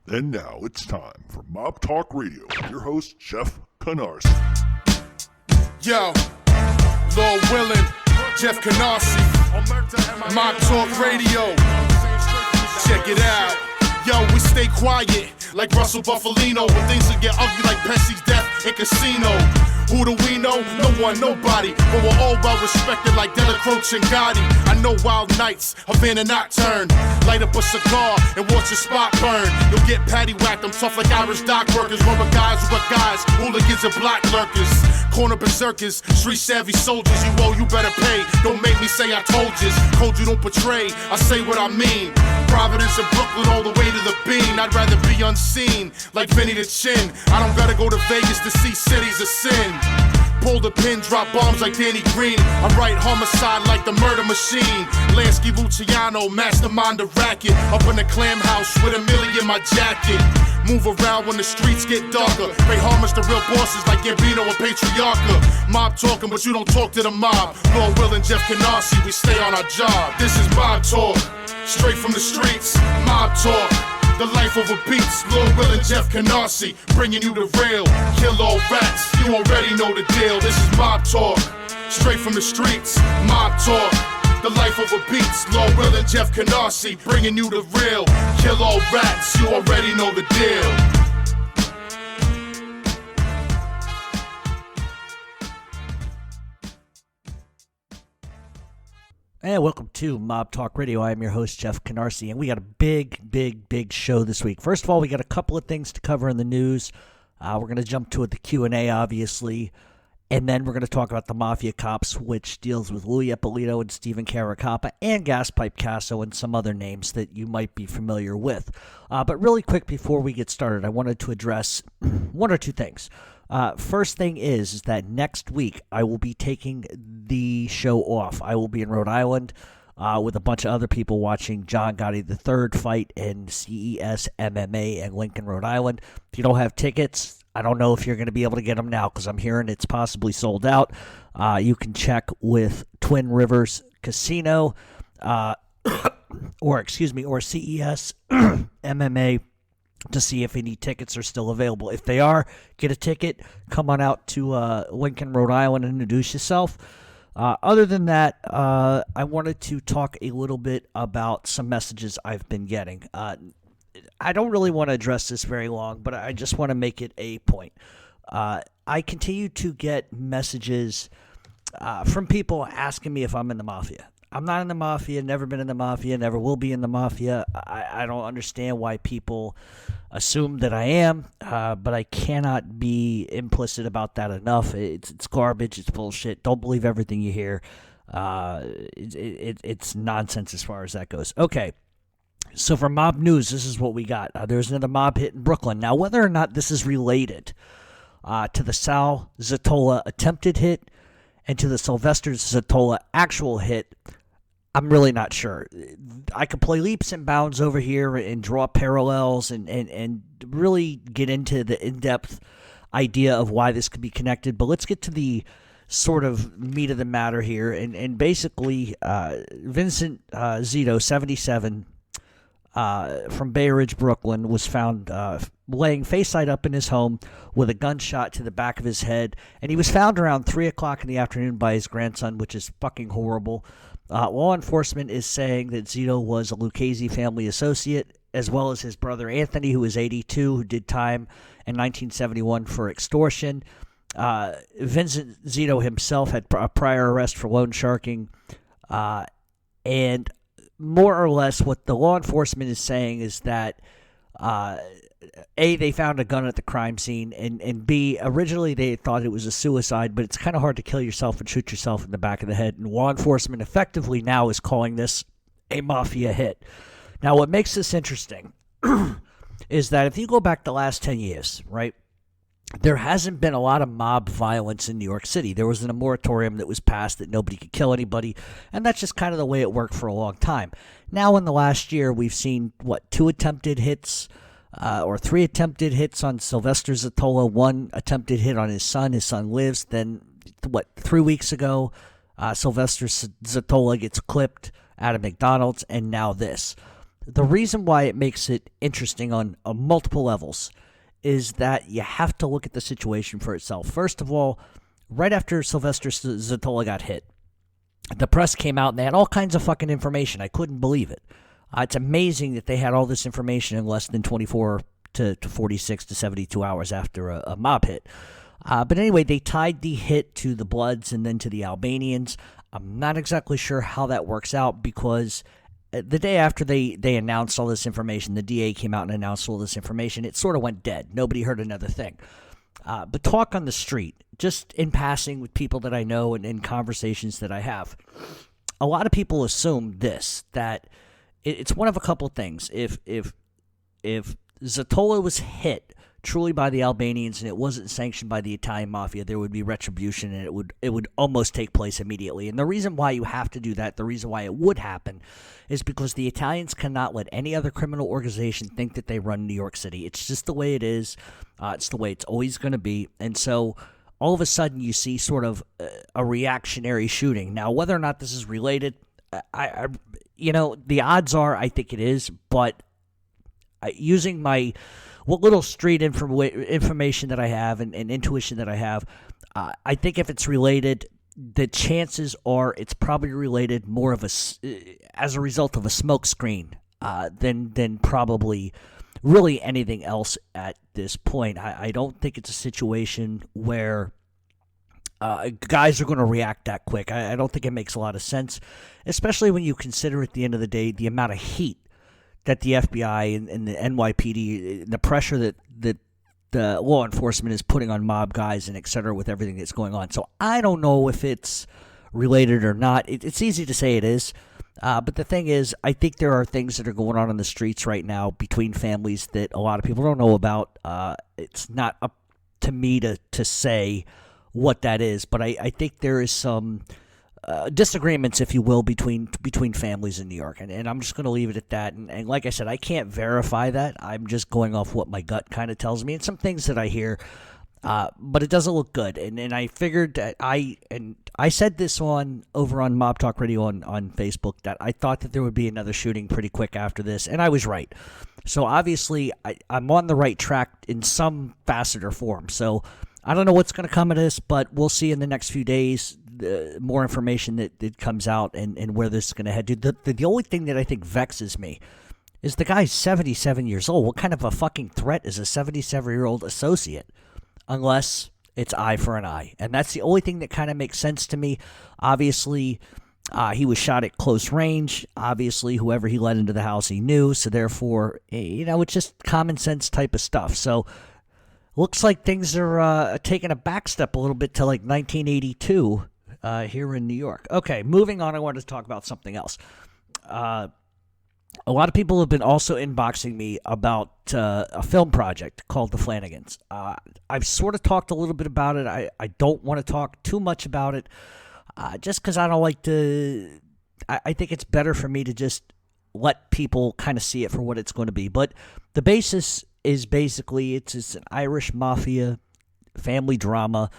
And now it's time for Mob Talk Radio with your host, Jeff Canarsi. Yo, Lord Willin, Jeff Canarsi, Mob Talk Radio. Check it out. Yo, we stay quiet like Russell Buffalino when things will get ugly like Pepsi's death in Casino. Who do we know? No one, nobody. But we're all well respected like Della Croce and Gotti. I know wild nights, Havana nocturne. Light up a cigar and watch your spot burn. You'll get patty whacked, I'm tough like Irish dock workers. Run with guys, hooligans and block lurkers. Corner berserkers, street savvy soldiers. You better pay. Don't make me say I told you. Code you don't betray, I say what I mean. Providence and Brooklyn all the way to the bean. I'd rather be unseen, like Vinny the Chin. I don't gotta go to Vegas to see cities of sin. Pull the pin, drop bombs like Danny Green. I write homicide like the murder machine. Lansky Luciano, mastermind the racket. Up in the clam house with a milli in my jacket. Move around when the streets get darker. Pay homage to real bosses like Gambino and Patriarcha. Mob talking, but you don't talk to the mob. Lord Will and Jeff Canarsi, we stay on our job. This is Mob Talk, straight from the streets. Mob Talk, the life over beats. Lord Will and Jeff Canarsi, bringing you the real. Kill all rats, you already know the deal. This is Mob Talk, straight from the streets. Mob Talk, the life over beats. Lord Will and Jeff Canarsi, bringing you the real. Kill all rats, you already know the deal. And welcome to Mob Talk Radio. I am your host, Jeff Canarsi, and we got a big show this week. First of all, we got a couple of things to cover in the news. We're going to jump to the Q&A, obviously, and then we're going to talk about the Mafia Cops, which deals with Louie Eppolito and Steven Carracappa and Gaspipe Casso and some other names that you might be familiar with. But really quick, before we get started, I wanted to address one or two things. First thing is that next week I will be taking the show off. I will be in Rhode Island with a bunch of other people watching John Gotti III fight in CES MMA in Lincoln, Rhode Island. If you don't have tickets, I don't know if you're going to be able to get them now because I'm hearing it's possibly sold out. You can check with Twin Rivers Casino or CES MMA to see if any tickets are still available. If they are, get a ticket. Come on out to Lincoln, Rhode Island, and introduce yourself. Other than that, I wanted to talk a little bit about some messages I've been getting. I don't really want to address this very long, but I just want to make it a point. I continue to get messages from people asking me if I'm in the Mafia. I'm not in the Mafia, never been in the Mafia, never will be in the Mafia. I don't understand why people assume that I am, but I cannot be implicit about that enough. It's garbage. It's bullshit. Don't believe everything you hear. It's nonsense as far as that goes. Okay, so for mob news, this is what we got. There's another mob hit in Brooklyn. Now, whether or not this is related to the Sal Zatola attempted hit and to the Sylvester Zatola actual hit, I'm really not sure. I could play leaps and bounds over here and draw parallels and really get into the in-depth idea of why this could be connected. But let's get to the sort of meat of the matter here. And basically, Vincent Zito, 77, from Bay Ridge, Brooklyn, was found laying face-side up in his home with a gunshot to the back of his head. And he was found around 3 o'clock in the afternoon by his grandson, which is fucking horrible. Law enforcement is saying that Zito was a Lucchese family associate, as well as his brother Anthony, who is 82, who did time in 1971 for extortion. Vincent Zito himself had a prior arrest for loan sharking. And more or less what the law enforcement is saying is that A, they found a gun at the crime scene, and B, originally they thought it was a suicide, but it's kind of hard to kill yourself and shoot yourself in the back of the head, and law enforcement effectively now is calling this a mafia hit. Now, what makes this interesting is that if you go back the last 10 years, right, there hasn't been a lot of mob violence in New York City. There was a moratorium that was passed that nobody could kill anybody, and that's just kind of the way it worked for a long time. Now, in the last year, we've seen, 2 attempted hits, or 3 attempted hits on Sylvester Zatola, 1 attempted hit on his son. His son lives. Then, 3 weeks ago, Sylvester Zatola gets clipped at a McDonald's, and now this. The reason why it makes it interesting on multiple levels is that you have to look at the situation for itself. First of all, right after Sylvester Zatola got hit, the press came out and they had all kinds of fucking information. I couldn't believe it. It's amazing that they had all this information in less than 24 to 46 to 72 hours after a mob hit. But anyway, they tied the hit to the Bloods and then to the Albanians. I'm not exactly sure how that works out because the day after they announced all this information, the DA came out and announced all this information. It sort of went dead. Nobody heard another thing. But talk on the street, just in passing with people that I know and in conversations that I have, a lot of people assume this, that it's one of a couple things. If Zatola was hit truly by the Albanians and it wasn't sanctioned by the Italian mafia, there would be retribution and it would almost take place immediately. And the reason why you have to do that, the reason why it would happen, is because the Italians cannot let any other criminal organization think that they run New York City. It's just the way it is. It's the way it's always going to be. And so all of a sudden you see sort of a reactionary shooting. Now, whether or not this is related, the odds are I think it is, but using what little street information that I have and intuition that I have, I think if it's related, the chances are it's probably related more of as a result of a smoke screen than probably really anything else at this point. I don't think it's a situation where guys are going to react that quick. I don't think it makes a lot of sense, especially when you consider at the end of the day the amount of heat that the FBI and the NYPD, the pressure that the law enforcement is putting on mob guys and et cetera with everything that's going on. So I don't know if it's related or not. It's easy to say it is. But the thing is, I think there are things that are going on in the streets right now between families that a lot of people don't know about. It's not up to me to say what that is, but I think there is some disagreements, if you will, between families in New York, and I'm just going to leave it at that. And like I said, I can't verify that. I'm just going off what my gut kind of tells me, and some things that I hear. But it doesn't look good, and I figured that I said this over on Mob Talk Radio on Facebook that I thought that there would be another shooting pretty quick after this, and I was right. So obviously I'm on the right track in some facet or form. So I don't know what's going to come of this, but we'll see in the next few days. More information that comes out and where this is going to head to. The only thing that I think vexes me is the guy's 77 years old. What kind of a fucking threat is a 77-year-old associate? Unless it's eye for an eye. And that's the only thing that kind of makes sense to me. Obviously, he was shot at close range. Obviously, whoever he let into the house, he knew. So therefore, it's just common sense type of stuff. So looks like things are taking a back step a little bit to like 1982 here in New York. Okay, moving on, I wanted to talk about something else. A lot of people have been also inboxing me about a film project called The Flannagans. I've sort of talked a little bit about it. I don't want to talk too much about it just because I don't like to... I think it's better for me to just let people kind of see it for what it's going to be. But the basis is basically it's an Irish mafia family drama.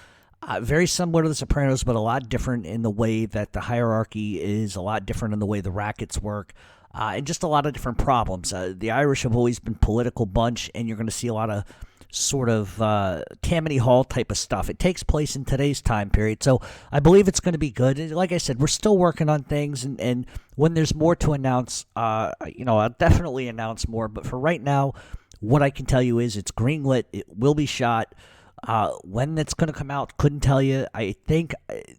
Very similar to The Sopranos, but a lot different in the way that the hierarchy is, a lot different in the way the rackets work, and just a lot of different problems. The Irish have always been a political bunch, and you're going to see a lot of sort of Tammany Hall type of stuff. It takes place in today's time period, so I believe it's going to be good. And like I said, we're still working on things, and when there's more to announce, I'll definitely announce more. But for right now, what I can tell you is it's greenlit. It will be shot. When it's going to come out, couldn't tell you. I think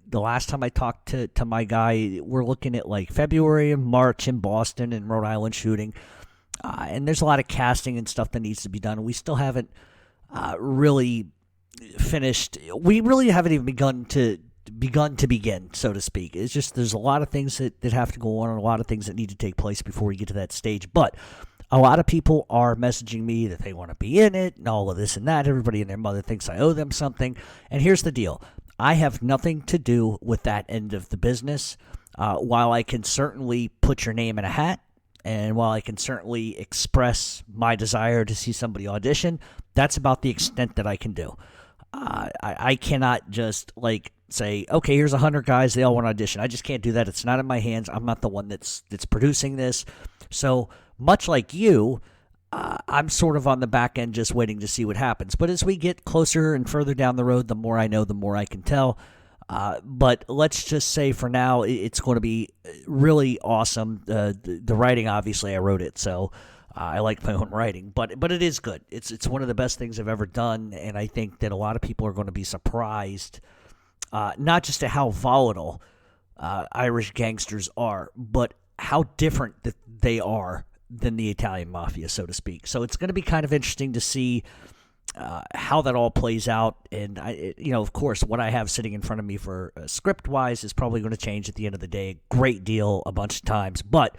the last time I talked to my guy, we're looking at like February and March in Boston and Rhode Island shooting. And there's a lot of casting and stuff that needs to be done. We still haven't really finished. We really haven't even begun to begin, so to speak. It's just there's a lot of things that have to go on and a lot of things that need to take place before we get to that stage. But a lot of people are messaging me that they want to be in it and all of this and that. Everybody and their mother thinks I owe them something. And here's the deal. I have nothing to do with that end of the business. While I can certainly put your name in a hat, and while I can certainly express my desire to see somebody audition, that's about the extent that I can do. I cannot just say, okay, here's 100 guys, they all want to audition. I just can't do that. It's not in my hands. I'm not the one that's producing this. So much like you, I'm sort of on the back end just waiting to see what happens. But as we get closer and further down the road, the more I know, the more I can tell. But let's just say for now, it's going to be really awesome. The writing, obviously, I wrote it, so I like my own writing. But it is good. It's one of the best things I've ever done, and I think that a lot of people are going to be surprised, not just at how volatile Irish gangsters are, but how different that they are than the Italian mafia, so to speak. So it's going to be kind of interesting to see how that all plays out. And, of course, what I have sitting in front of me for script-wise is probably going to change at the end of the day. Great deal a bunch of times. But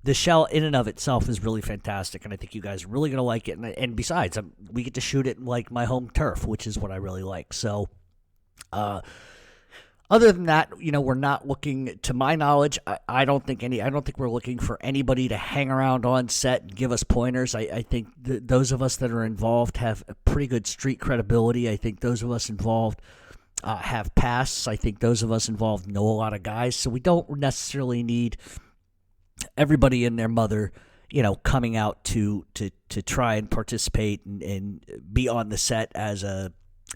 the shell in and of itself is really fantastic, and I think you guys are really going to like it. And besides, we get to shoot it in, like, my home turf, which is what I really like. So, other than that, we're not looking, to my knowledge, I don't think we're looking for anybody to hang around on set and give us pointers. I think those of us that are involved have a pretty good street credibility. I think those of us involved have pasts. I think those of us involved know a lot of guys. So we don't necessarily need everybody and their mother, coming out to try and participate and be on the set as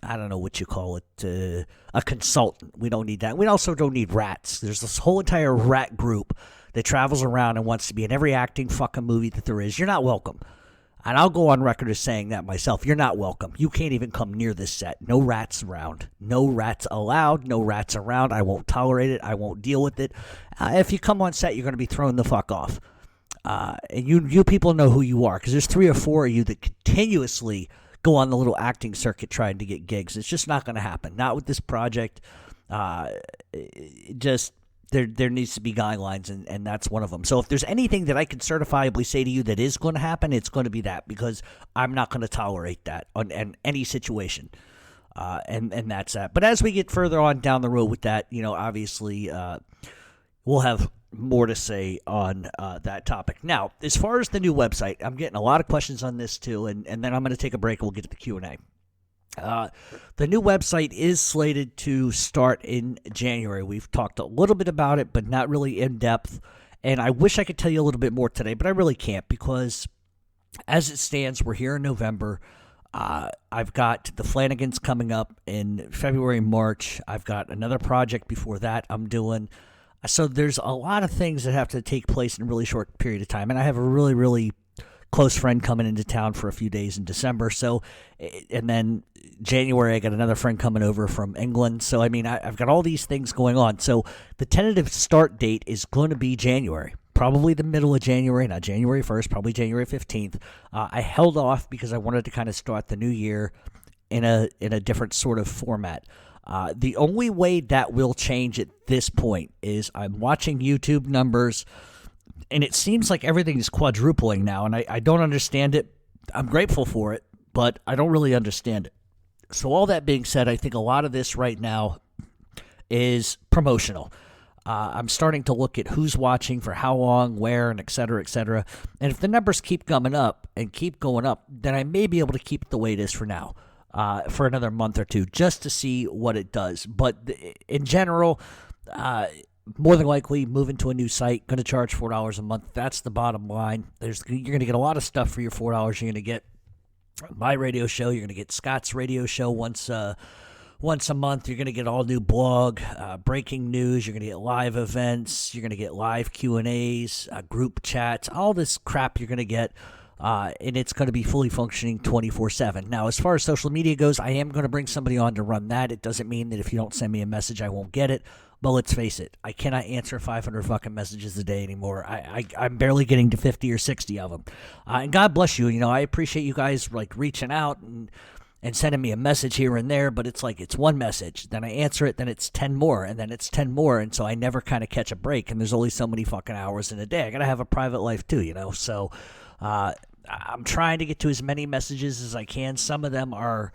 I don't know what you call it, a consultant. We don't need that. We also don't need rats. There's this whole entire rat group that travels around and wants to be in every acting fucking movie that there is. You're not welcome. And I'll go on record as saying that myself. You're not welcome. You can't even come near this set. No rats around. No rats allowed. No rats around. I won't tolerate it. I won't deal with it. If you come on set, you're going to be thrown the fuck off. And you people know who you are, because there's 3 or 4 of you that continuously go on the little acting circuit trying to get gigs. It's just not going to happen. Not with this project. There needs to be guidelines, and that's one of them. So if there's anything that I can certifiably say to you that is going to happen, it's going to be that, because I'm not going to tolerate that in any situation. And that's that. But as we get further on down the road with that, obviously we'll have more to say on that topic. Now, as far as the new website, I'm getting a lot of questions on this too, and then I'm going to take a break and we'll get to the Q&A. The new website is slated to start in January. We've talked a little bit about it, but not really in depth, and I wish I could tell you a little bit more today, but I really can't, because as it stands, we're here in November. I've got the Flannagans coming up in February, March. I've got another project before that I'm doing. So there's a lot of things that have to take place in a really short period of time. And I have a really, really close friend coming into town for a few days in December. So, and then January, I got another friend coming over from England. So, I've got all these things going on. So the tentative start date is going to be January, probably the middle of January, not January 1st, probably January 15th. I held off because I wanted to kind of start the new year in a different sort of format. The only way that will change at this point is I'm watching YouTube numbers, and it seems like everything is quadrupling now, and I don't understand it. I'm grateful for it, but I don't really understand it. So all that being said, I think a lot of this right now is promotional. I'm starting to look at who's watching for how long, where, and et cetera, et cetera. And if the numbers keep coming up and keep going up, then I may be able to keep it the way it is for now. For another month or two, just to see what it does. But in general, more than likely, moving to a new site, going to charge $4 a month. That's the bottom line. You're going to get a lot of stuff for your $4. You're going to get my radio show. You're going to get Scott's radio show once a month. You're going to get all new blog, breaking news. You're going to get live events. You're going to get live Q&As, group chats, all this crap you're going to get. And it's going to be fully functioning 24/7. Now, as far as social media goes, I am going to bring somebody on to run that. It doesn't mean that if you don't send me a message, I won't get it. But let's face it, I cannot answer 500 fucking messages a day anymore. I'm barely getting to 50 or 60 of them. And God bless you. I appreciate you guys like reaching out and sending me a message here and there. But it's like it's one message, then I answer it, then it's 10 more, and then it's 10 more, and so I never kind of catch a break. And there's only so many fucking hours in a day. I gotta have a private life too, So. I'm trying to get to as many messages as I can. Some of them are,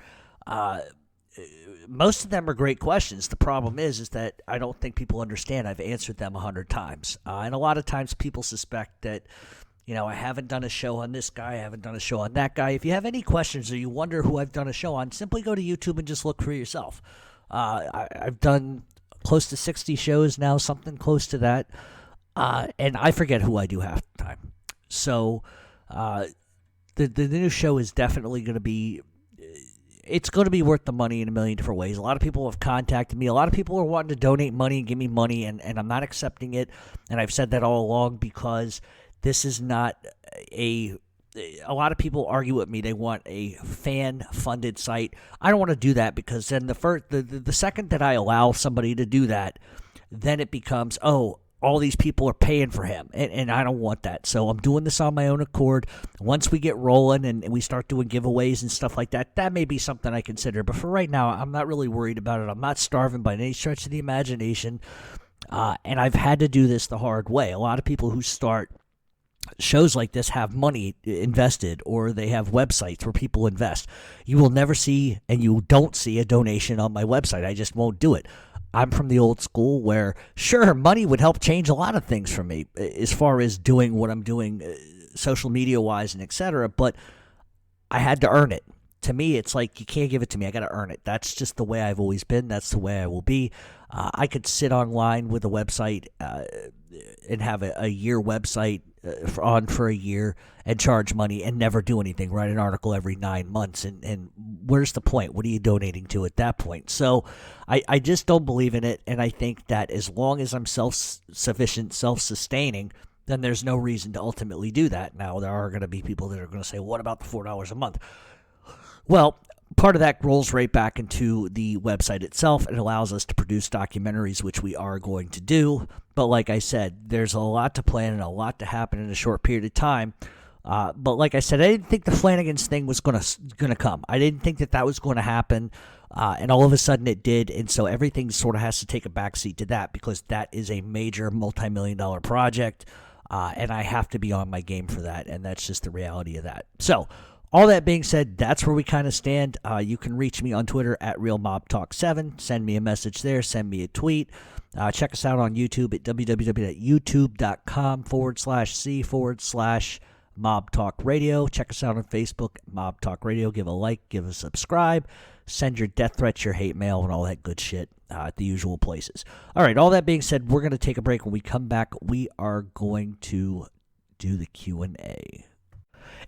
most of them are great questions. The problem is that I don't think people understand I've answered them 100 times. And a lot of times people suspect that, I haven't done a show on this guy, I haven't done a show on that guy. If you have any questions or you wonder who I've done a show on, simply go to YouTube and just look for yourself. I've done close to 60 shows now, something close to that. And I forget who I do half the time. So the new show is definitely going to be, it's going to be worth the money in a million different ways. A lot of people have contacted me. A lot of people are wanting to donate money and give me money, and I'm not accepting it. And I've said that all along because this is not a lot of people argue with me. They want a fan-funded site. I don't want to do that because then the second that I allow somebody to do that, then it becomes, oh, all these people are paying for him, and I don't want that. So I'm doing this on my own accord. Once we get rolling and we start doing giveaways and stuff like that, that may be something I consider. But for right now, I'm not really worried about it. I'm not starving by any stretch of the imagination, and I've had to do this the hard way. A lot of people who start shows like this have money invested, or they have websites where people invest. You will never see, and you don't see, a donation on my website. I just won't do it. I'm from the old school where, sure, money would help change a lot of things for me as far as doing what I'm doing social media-wise and et cetera, but I had to earn it. To me, it's like, you can't give it to me. I got to earn it. That's just the way I've always been. That's the way I will be. I could sit online with a website and have a year website on for a year and charge money and never do anything, write an article every 9 months. And where's the point? What are you donating to at that point? So I just don't believe in it. And I think that as long as I'm self-sufficient, self-sustaining, then there's no reason to ultimately do that. Now, there are going to be people that are going to say, what about the $4 a month? Well, part of that rolls right back into the website itself. It allows us to produce documentaries, which we are going to do. But like I said, there's a lot to plan and a lot to happen in a short period of time. But like I said, I didn't think the Flannagans thing was going to come. I didn't think that was going to happen. And all of a sudden it did. And so everything sort of has to take a backseat to that, because that is a major multi-million-dollar project. And I have to be on my game for that. And that's just the reality of that. So all that being said, that's where we kind of stand. You can reach me on Twitter at RealMobTalk7. Send me a message there. Send me a tweet. Check us out on YouTube at www.youtube.com/C/Mob Talk Radio. Check us out on Facebook, Mob Talk Radio. Give a like, give a subscribe. Send your death threats, your hate mail, and all that good shit at the usual places. All right, all that being said, we're going to take a break. When we come back, we are going to do the Q&A.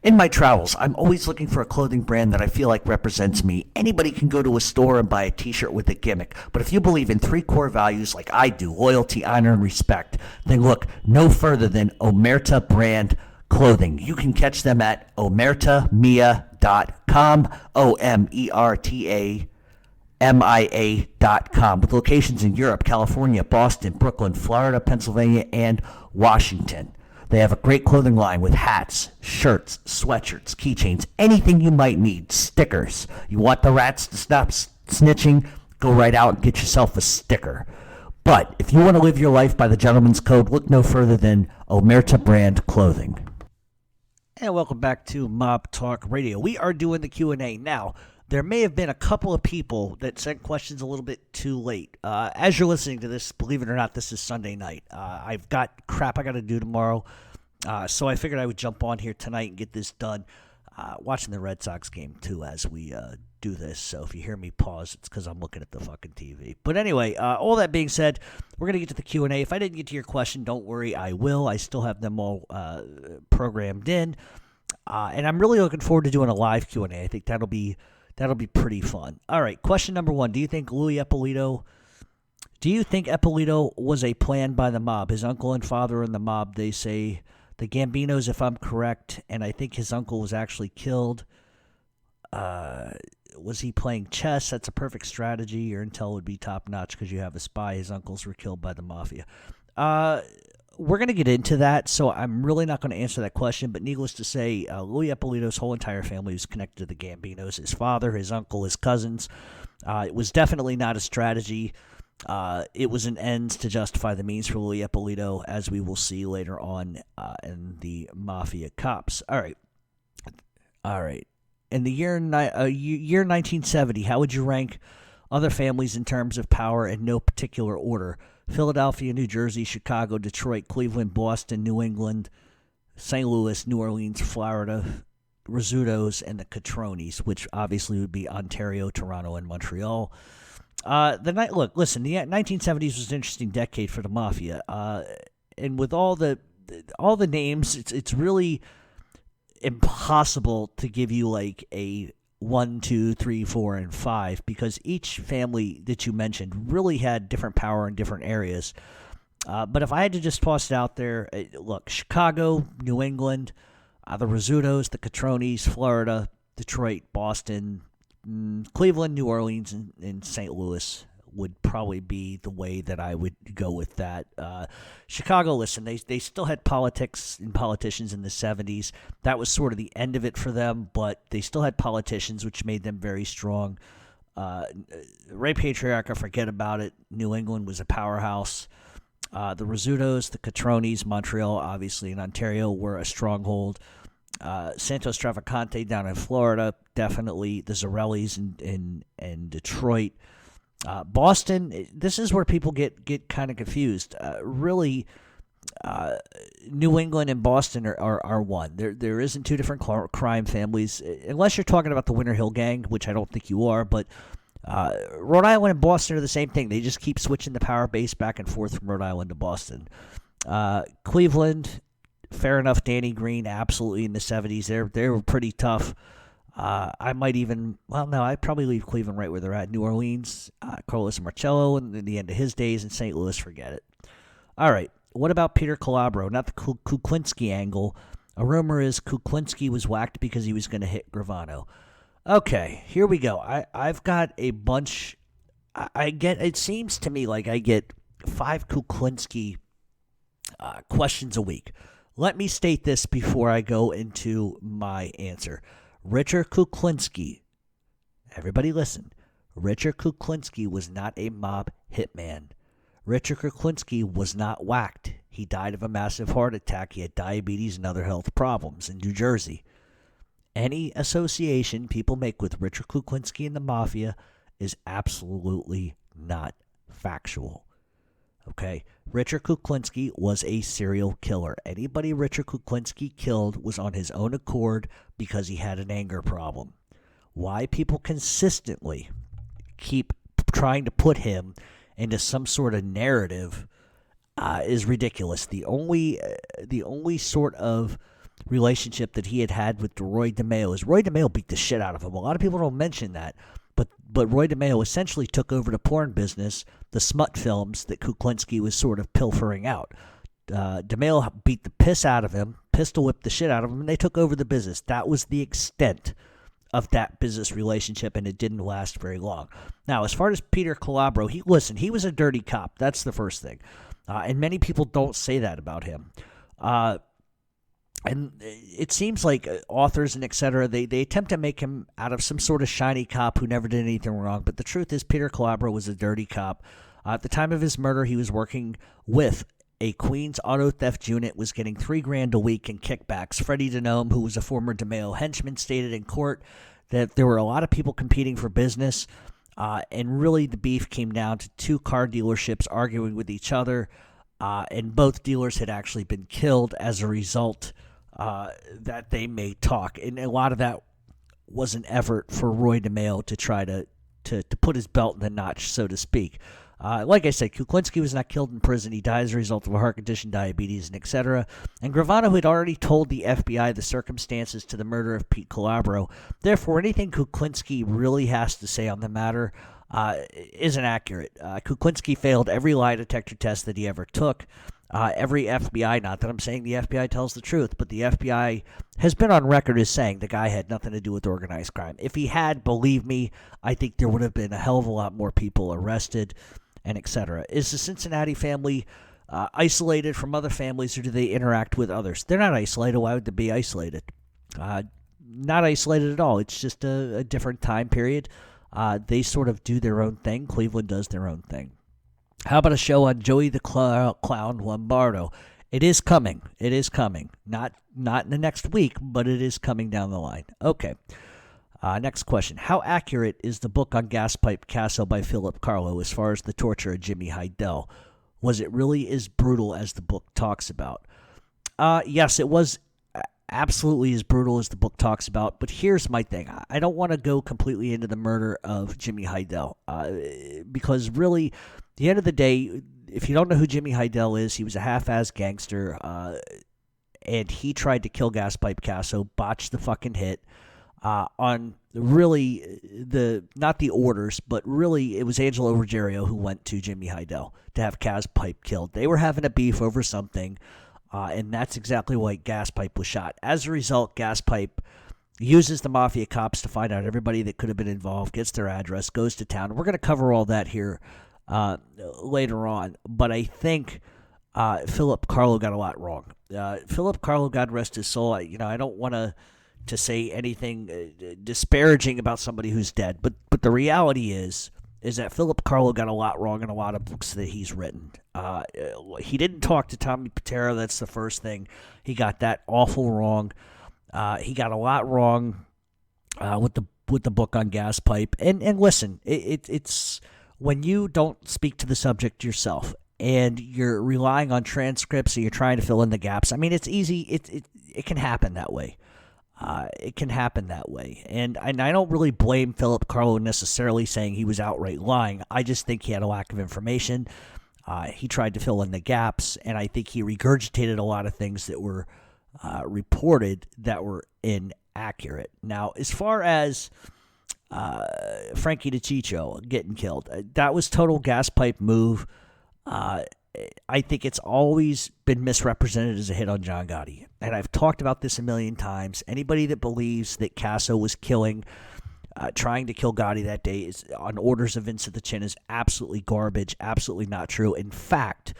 In my travels, I'm always looking for a clothing brand that I feel like represents me. Anybody can go to a store and buy a t-shirt with a gimmick, but if you believe in 3 core values like I do, loyalty, honor, and respect, then look no further than Omerta Brand Clothing. You can catch them at omertamia.com, OMERTAMIA.com, with locations in Europe, California, Boston, Brooklyn, Florida, Pennsylvania, and Washington. They have a great clothing line with hats, shirts, sweatshirts, keychains, anything you might need, stickers. You want the rats to stop snitching? Go right out and get yourself a sticker. But if you want to live your life by the gentleman's code, look no further than Omerta Brand Clothing. And welcome back to Mob Talk Radio. We are doing the Q&A now. There may have been a couple of people that sent questions a little bit too late. As you're listening to this, believe it or not, this is Sunday night. I've got crap I got to do tomorrow, so I figured I would jump on here tonight and get this done. Watching the Red Sox game, too, as we do this. So if you hear me pause, it's because I'm looking at the fucking TV. But anyway, all that being said, we're going to get to the Q&A. If I didn't get to your question, don't worry, I will. I still have them all programmed in. And I'm really looking forward to doing a live Q&A. I think that'll be pretty fun. All right, question number 1. Do you think Eppolito was a plan by the mob? His uncle and father in the mob, they say the Gambinos, if I'm correct, and I think his uncle was actually killed. Was he playing chess? That's a perfect strategy. Your intel would be top-notch because you have a spy. His uncles were killed by the mafia. We're going to get into that, so I'm really not going to answer that question, but needless to say, Louie Eppolito's whole entire family was connected to the Gambinos, his father, his uncle, his cousins. It was definitely not a strategy. It was an ends to justify the means for Louie Eppolito, as we will see later on in the Mafia Cops. All right. In the year 1970, how would you rank other families in terms of power in no particular order? Philadelphia, New Jersey, Chicago, Detroit, Cleveland, Boston, New England, St. Louis, New Orleans, Florida, Rizzuto's, and the Catronis, which obviously would be Ontario, Toronto, and Montreal. The 1970s was an interesting decade for the mafia. And with all the all the names, it's really impossible to give you like a 1, 2, 3, 4, and 5 because each family that you mentioned really had different power in different areas. But if I had to just toss it out there, look, Chicago, New England, the Rizzutos, the Catronis, Florida, Detroit, Boston, Cleveland, New Orleans, and St. Louis would probably be the way that I would go with that. Chicago, listen, they still had politics and politicians in the 70s. That was sort of the end of it for them, but they still had politicians, which made them very strong. Ray Patriarca, forget about it. New England was a powerhouse. The Rizzutos, the Catronis, Montreal, obviously, in Ontario were a stronghold. Santos Travacante down in Florida, definitely. The Zarellis in Detroit. Boston, this is where people get kind of confused. Really, New England and Boston are one. There isn't two different crime families, unless you're talking about the Winter Hill Gang, which I don't think you are, but Rhode Island and Boston are the same thing. They just keep switching the power base back and forth from Rhode Island to Boston. Cleveland, fair enough. Danny Green, absolutely in the 70s. They were pretty tough. I might even, I'd probably leave Cleveland right where they're at. New Orleans, Carlos Marcello, and the end of his days, in St. Louis, forget it. All right, what about Peter Kelabra? Not the Kuklinski angle. A rumor is Kuklinski was whacked because he was going to hit Gravano. Okay, here we go. I've got a bunch. It seems to me like I get 5 Kuklinski questions a week. Let me state this before I go into my answer. Richard Kuklinski, everybody listen, Richard Kuklinski was not a mob hitman. Richard Kuklinski was not whacked. He died of a massive heart attack. He had diabetes and other health problems in New Jersey. Any association people make with Richard Kuklinski and the Mafia is absolutely not factual. Okay? Richard Kuklinski was a serial killer. Anybody Richard Kuklinski killed was on his own accord because he had an anger problem. Why people consistently keep trying to put him into some sort of narrative is ridiculous. The only sort of relationship that he had with Roy Demeo is Roy Demeo beat the shit out of him. A lot of people don't mention that. But Roy Demeo essentially took over the porn business, the smut films that Kuklinski was sort of pilfering out. Demeo beat the piss out of him, pistol whipped the shit out of him, and they took over the business. That was the extent of that business relationship, and it didn't last very long. Now, as far as Peter Kelabra, he was a dirty cop. That's the first thing. And many people don't say that about him. And it seems like authors and et cetera, they attempt to make him out of some sort of shiny cop who never did anything wrong. But the truth is Peter Kelabra was a dirty cop. At the time of his murder, he was working with a Queens auto theft unit, was getting $3,000 a week in kickbacks. Freddie Denome, who was a former Demeo henchman, stated in court that there were a lot of people competing for business. And really the beef came down to 2 car dealerships arguing with each other. And both dealers had actually been killed as a result that they may talk. And a lot of that was an effort for Roy Demeo to try to put his belt in the notch, so to speak. Like I said, Kuklinski was not killed in prison. He died as a result of a heart condition, diabetes, and etc. And Gravano had already told the FBI the circumstances to the murder of Pete Kelabra. Therefore, anything Kuklinski really has to say on the matter isn't accurate. Kuklinski failed every lie detector test that he ever took. Every FBI, not that I'm saying the FBI tells the truth, but the FBI has been on record as saying the guy had nothing to do with organized crime. If he had, believe me, I think there would have been a hell of a lot more people arrested and etc. Is the Cincinnati family isolated from other families, or do they interact with others? They're not isolated. Why would they be isolated? Not isolated at all. It's just a different time period. They sort of do their own thing. Cleveland does their own thing. How about a show on Joey the Clown Lombardo? It is coming. It is coming. Not in the next week, but it is coming down the line. Okay. Next question. How accurate is the book on Gaspipe Casso by Philip Carlo as far as the torture of Jimmy Heidel? Was it really as brutal as the book talks about? Yes, it was absolutely as brutal as the book talks about, but here's my thing. I don't want to go completely into the murder of Jimmy Heidel because really, at the end of the day, if you don't know who Jimmy Heidel is, he was a half-ass gangster, and he tried to kill Gaspipe Casso, botched the fucking hit on really not the orders, but really it was Angelo Ruggiero who went to Jimmy Heidel to have Gaspipe killed. They were having a beef over something, and that's exactly why Gaspipe was shot. As a result, Gaspipe uses the Mafia Cops to find out everybody that could have been involved, gets their address, goes to town. We're going to cover all that here later on, but I think Philip Carlo got a lot wrong. Philip Carlo, God rest his soul, I don't want to say anything disparaging about somebody who's dead, but the reality is that Philip Carlo got a lot wrong in a lot of books that he's written. He didn't talk to Tommy Patera. That's the first thing. He got that awful wrong. He got a lot wrong with the book on Gaspipe. And listen, it's when you don't speak to the subject yourself and you're relying on transcripts and you're trying to fill in the gaps. I mean, it's easy. It can happen that way. It can happen that way. And I don't really blame Philip Carlo necessarily saying he was outright lying. I just think he had a lack of information. He tried to fill in the gaps, and I think he regurgitated a lot of things that were reported that were inaccurate. Now, as far as Frankie DeCiccio getting killed, that was total Gaspipe move. I think it's always been misrepresented as a hit on John Gotti. And I've talked about this a million times. Anybody that believes that Casso was trying to kill Gotti that day is on orders of Vince at the Chin is absolutely garbage, absolutely not true. In fact,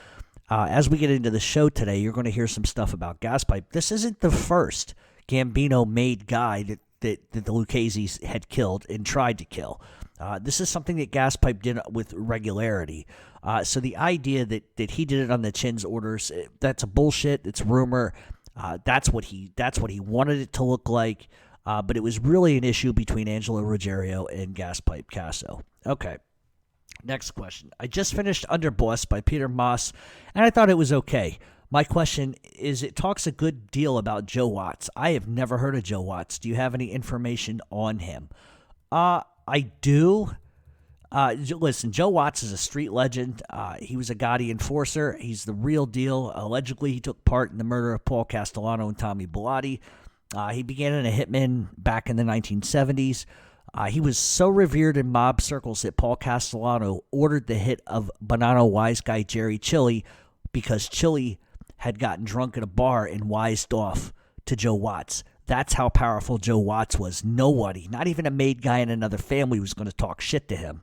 as we get into the show today, you're going to hear some stuff about Gaspipe. This isn't the first Gambino-made guy that the Lucchese's had killed and tried to kill. This is something that Gaspipe did with regularity. So the idea that he did it on the Chin's orders, that's a bullshit. It's rumor. That's what he wanted it to look like. But it was really an issue between Angelo Ruggiero and Gaspipe Casso. Okay. Next question. I just finished Underboss by Peter Moss, and I thought it was okay. My question is, it talks a good deal about Joe Watts. I have never heard of Joe Watts. Do you have any information on him? I do. Listen, Joe Watts is a street legend. He was a Gotti enforcer. He's the real deal. Allegedly, he took part in the murder of Paul Castellano and Tommy Bellotti. He began in a hitman back in the 1970s. He was so revered in mob circles that Paul Castellano ordered the hit of Bonanno wise guy Jerry Chili because Chili had gotten drunk at a bar and wised off to Joe Watts. That's how powerful Joe Watts was. Nobody, not even a made guy in another family, was going to talk shit to him.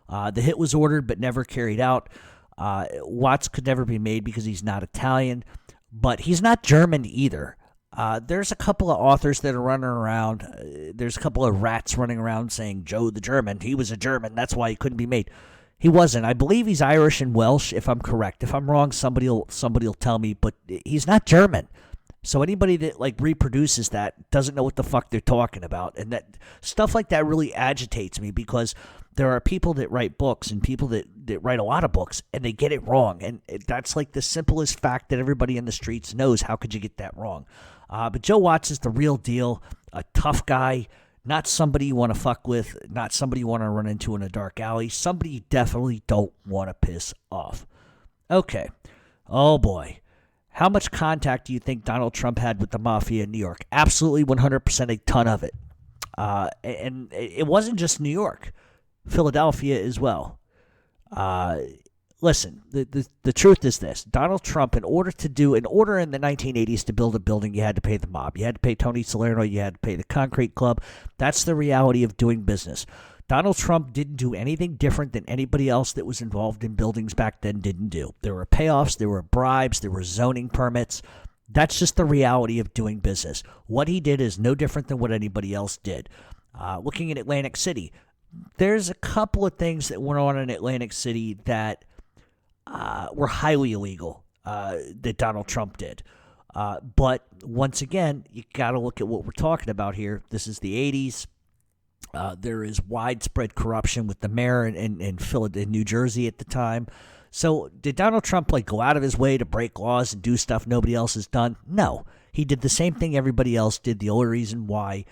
The hit was ordered but never carried out. Watts could never be made because he's not Italian, but he's not German either. There's a couple of authors that are running around. There's a couple of rats running around saying Joe the German. He was a German. That's why he couldn't be made. He wasn't. I believe he's Irish and Welsh, if I'm correct. If I'm wrong, somebody'll tell me, but he's not German. So anybody that reproduces that doesn't know what the fuck they're talking about. And that stuff like that really agitates me because there are people that write books and people that write a lot of books and they get it wrong. And that's like the simplest fact that everybody in the streets knows. How could you get that wrong? But Joe Watts is the real deal, a tough guy, not somebody you want to fuck with, not somebody you want to run into in a dark alley, somebody you definitely don't want to piss off. Okay. Oh boy. How much contact do you think Donald Trump had with the mafia in New York? Absolutely 100%, a ton of it. And it wasn't just New York. Philadelphia as well. Listen, the truth is this. Donald Trump, in order in the 1980s to build a building, you had to pay the mob. You had to pay Tony Salerno. You had to pay the Concrete Club. That's the reality of doing business. Donald Trump didn't do anything different than anybody else that was involved in buildings back then didn't do. There were payoffs, there were bribes, there were zoning permits. That's just the reality of doing business. What he did is no different than what anybody else did. Looking at Atlantic City, there's a couple of things that went on in Atlantic City that were highly illegal that Donald Trump did. But once again, you got to look at what we're talking about here. This is the 80s. There is widespread corruption with the mayor in New Jersey at the time. So did Donald Trump go out of his way to break laws and do stuff nobody else has done? No. He did the same thing everybody else did. The only reason why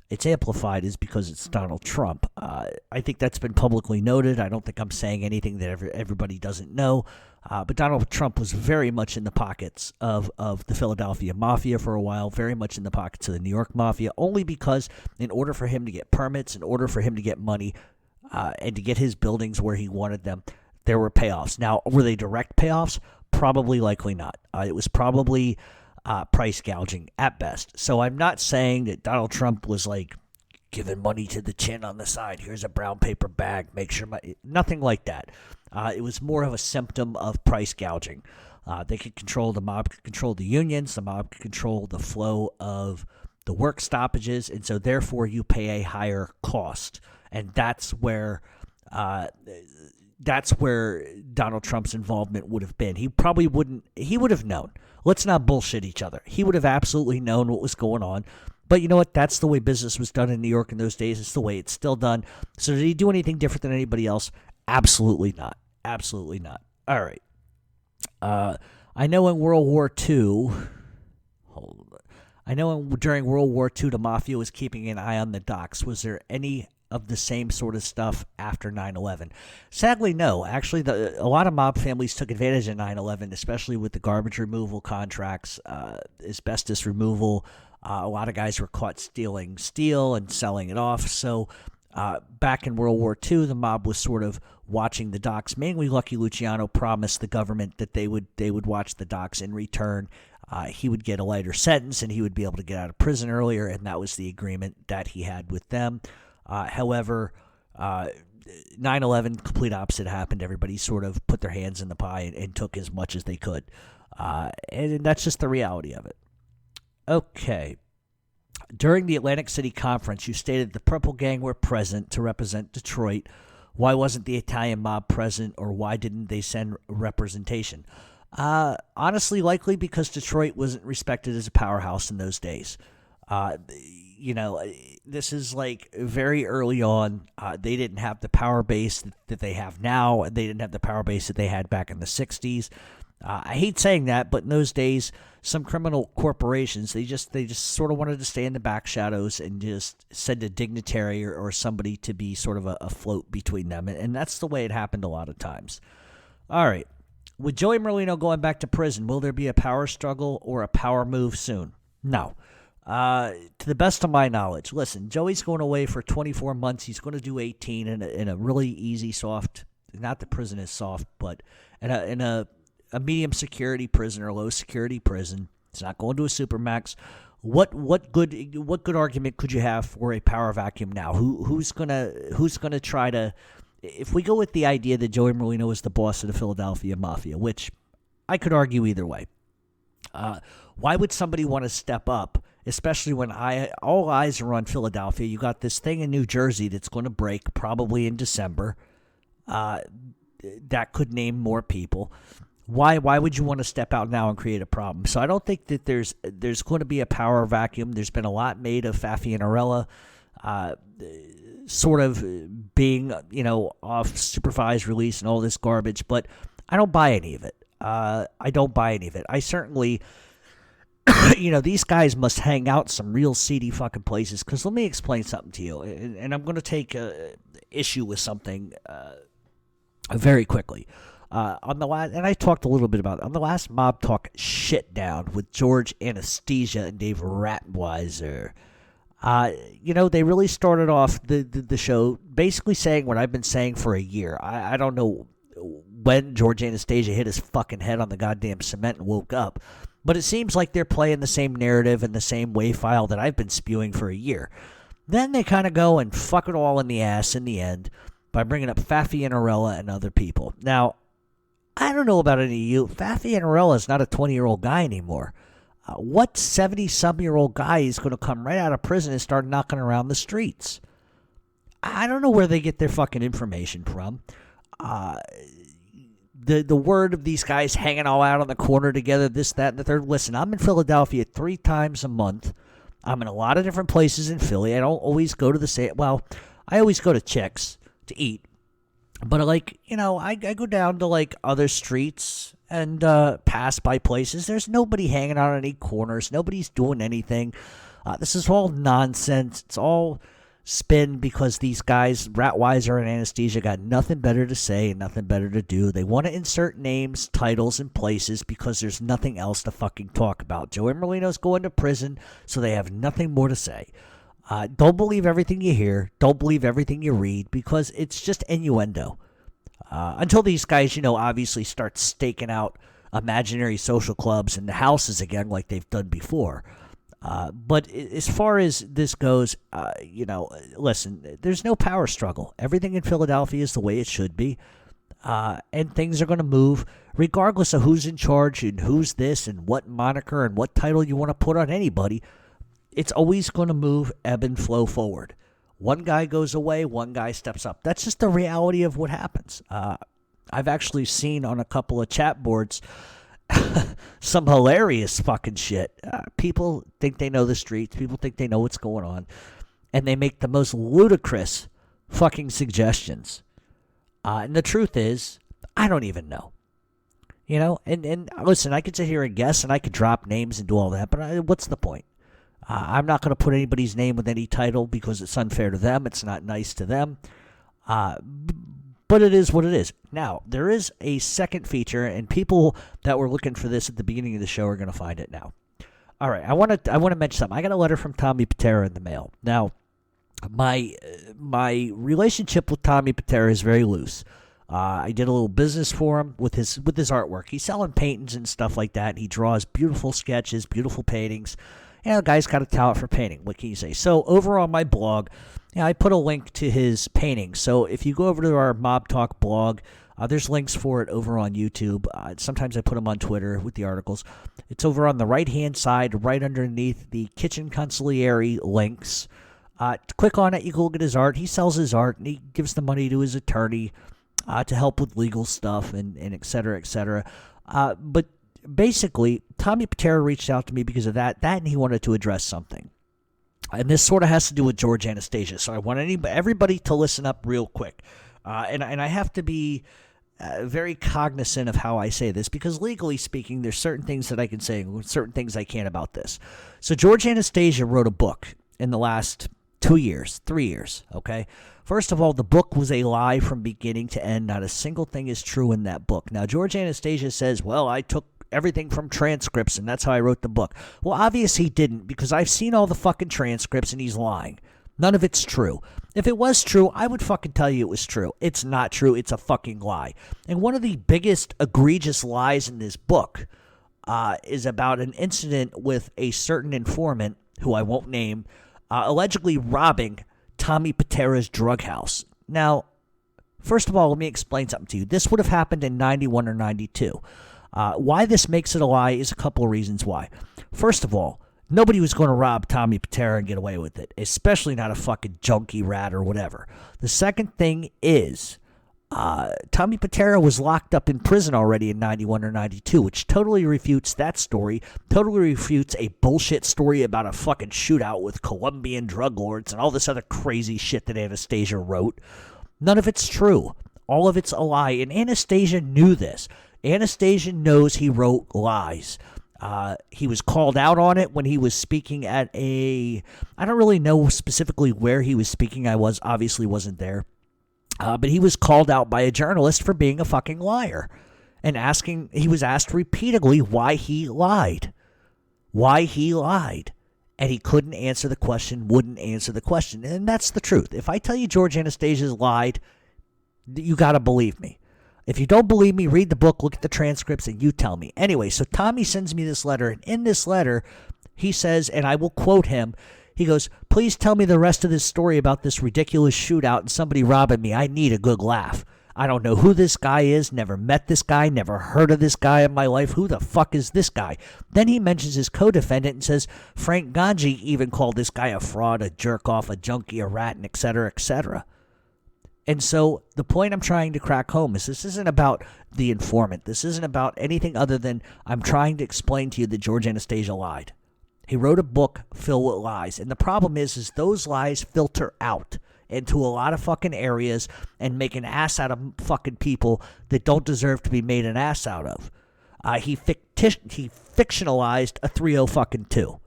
it's amplified is because it's Donald Trump. I think that's been publicly noted. I don't think I'm saying anything that everybody doesn't know. But Donald Trump was very much in the pockets of the Philadelphia Mafia for a while, very much in the pockets of the New York Mafia, only because in order for him to get permits, in order for him to get money, and to get his buildings where he wanted them, there were payoffs. Now, were they direct payoffs? Probably, likely not. It was probably price gouging at best. So I'm not saying that Donald Trump was like giving money to the chin on the side. Here's a brown paper bag. Make sure nothing like that. It was more of a symptom of price gouging. They could control the mob, could control the unions. The mob could control the flow of the work stoppages, and so therefore you pay a higher cost. And that's where Donald Trump's involvement would have been. He probably wouldn't. He would have known. Let's not bullshit each other. He would have absolutely known what was going on. But you know what? That's the way business was done in New York in those days. It's the way it's still done. So did he do anything different than anybody else? Absolutely not. Absolutely not. All right. I know in World War II, during World War II, the Mafia was keeping an eye on the docks. Was there any of the same sort of stuff after 9/11? Sadly, no. Actually, a lot of mob families took advantage of 9/11, especially with the garbage removal contracts, asbestos removal. A lot of guys were caught stealing steel and selling it off. So back in World War II, the mob was sort of watching the docks. Mainly, Lucky Luciano promised the government that they would watch the docks in return. He would get a lighter sentence and he would be able to get out of prison earlier, and that was the agreement that he had with them. However, 9/11, complete opposite happened. Everybody sort of put their hands in the pie and took as much as they could. And that's just the reality of it. Okay. During the Atlantic City conference, you stated the Purple Gang were present to represent Detroit. Why wasn't the Italian mob present, or why didn't they send representation? Honestly, likely because Detroit wasn't respected as a powerhouse in those days. This is like very early on. They didn't have the power base that they have now, and they didn't have the power base that they had back in the 60s. I hate saying that, but in those days, some criminal corporations, they just sort of wanted to stay in the back shadows and just send a dignitary or somebody to be sort of a float between them. And that's the way it happened a lot of times. All right. With Joey Merlino going back to prison, will there be a power struggle or a power move soon? No. To the best of my knowledge, listen, Joey's going away for 24 months. He's going to do 18 in a really easy, soft, not that prison is soft, but in a medium security prison or low security prison. It's not going to a supermax. What good argument could you have for a power vacuum now? Who's gonna try to? If we go with the idea that Joey Merlino is the boss of the Philadelphia Mafia, which I could argue either way, why would somebody want to step up, especially when all eyes are on Philadelphia? You got this thing in New Jersey that's going to break probably in December. That could name more people. Why would you want to step out now and create a problem? So I don't think that there's going to be a power vacuum. There's been a lot made of Fafi and Arella sort of being, off supervised release and all this garbage, but I don't buy any of it. I don't buy any of it. I certainly, these guys must hang out some real seedy fucking places, because let me explain something to you, and I'm going to take issue with something very quickly. And I talked a little bit about it. On the last Mob Talk shit down with George Anesthesia and Dave Ratweiser, they really started off the show basically saying what I've been saying for a year. I don't know when George Anastasia hit his fucking head on the goddamn cement and woke up, but it seems like they're playing the same narrative and the same wave file that I've been spewing for a year. Then they kind of go and fuck it all in the ass in the end by bringing up Fafi and Arella and other people. Now, I don't know about any of you. Fafi and Arella is not a 20-year-old guy anymore. What 70-some-year-old guy is going to come right out of prison and start knocking around the streets? I don't know where they get their fucking information from. The word of these guys hanging all out on the corner together, this, that, and the third. Listen, I'm in Philadelphia 3 times a month. I'm in a lot of different places in Philly. I don't always go to the same. Well, I always go to Chick's to eat. But, I go down to, other streets and pass by places. There's nobody hanging out on any corners. Nobody's doing anything. This is all nonsense. It's all spin because these guys, Ratweiser and Anesthesia, got nothing better to say and nothing better to do. They want to insert names, titles, and places because there's nothing else to fucking talk about. Joey Merlino's going to prison, so they have nothing more to say. Don't believe everything you hear. Don't believe everything you read because it's just innuendo. Until these guys, obviously start staking out imaginary social clubs in the houses again like they've done before. But as far as this goes, listen, there's no power struggle. Everything in Philadelphia is the way it should be. And things are going to move regardless of who's in charge and who's this and what moniker and what title you want to put on anybody. It's always going to move, ebb and flow forward. One guy goes away, one guy steps up. That's just the reality of what happens. I've actually seen on a couple of chat boards some hilarious fucking shit. People think they know the streets. People think they know what's going on. And they make the most ludicrous fucking suggestions. And the truth is, I don't even know. And listen, I could sit here and guess and I could drop names and do all that. But what's the point? I'm not going to put anybody's name with any title because it's unfair to them. It's not nice to them. But it is what it is. Now, there is a second feature, and people that were looking for this at the beginning of the show are going to find it now. All right, I want to mention something. I got a letter from Tommy Patera in the mail. Now, my relationship with Tommy Patera is very loose. I did a little business for him with his artwork. He's selling paintings and stuff like that. He draws beautiful sketches, beautiful paintings. The guy's got a talent for painting. What can you say? So over on my blog, I put a link to his painting. So if you go over to our Mob Talk blog, there's links for it over on YouTube. Sometimes I put them on Twitter with the articles. It's over on the right-hand side, right underneath the kitchen consigliere links. Click on it. You can look at his art. He sells his art, and he gives the money to his attorney to help with legal stuff and et cetera, et cetera. But basically, Tommy Patera reached out to me because of that, and he wanted to address something. And this sort of has to do with George Anastasia, so I want everybody to listen up real quick. And I have to be very cognizant of how I say this, because legally speaking, there's certain things that I can say and certain things I can't about this. So George Anastasia wrote a book in the last 3 years, okay? First of all, the book was a lie from beginning to end. Not a single thing is true in that book. Now, George Anastasia says, well, I took everything from transcripts, and that's how I wrote the book. Well, obviously he didn't, because I've seen all the fucking transcripts, and he's lying. None of it's true. If it was true, I would fucking tell you it was true. It's not true. It's a fucking lie. And one of the biggest egregious lies in this book is about an incident with a certain informant, who I won't name, allegedly robbing Tommy Patera's drug house. Now, first of all, let me explain something to you. This would have happened in 91 or 92. Why this makes it a lie is a couple of reasons why. First of all, nobody was going to rob Tommy Patera and get away with it, especially not a fucking junkie rat or whatever. The second thing is, Tommy Patera was locked up in prison already in 91 or 92, which totally refutes that story, totally refutes a bullshit story about a fucking shootout with Colombian drug lords and all this other crazy shit that Anastasia wrote. None of it's true. All of it's a lie, and Anastasia knew this. Anastasia knows he wrote lies. He was called out on it when he was speaking at I don't really know specifically where he was speaking. I obviously wasn't there. But he was called out by a journalist for being a fucking liar. And he was asked repeatedly why he lied. Why he lied. And he couldn't answer the question, wouldn't answer the question. And that's the truth. If I tell you George Anastasia's lied, you gotta believe me. If you don't believe me, read the book, look at the transcripts, and you tell me. Anyway, so Tommy sends me this letter, and in this letter, he says, and I will quote him, he goes, please tell me the rest of this story about this ridiculous shootout and somebody robbing me. I need a good laugh. I don't know who this guy is, never met this guy, never heard of this guy in my life. Who the fuck is this guy? Then he mentions his co-defendant and says, Frank Ganji even called this guy a fraud, a jerk-off, a junkie, a rat, and et cetera, et cetera. And so the point I'm trying to crack home is this isn't about the informant. This isn't about anything other than I'm trying to explain to you that George Anastasia lied. He wrote a book filled with lies. And the problem is those lies filter out into a lot of fucking areas and make an ass out of fucking people that don't deserve to be made an ass out of. He fictionalized a 3-0 fucking 2.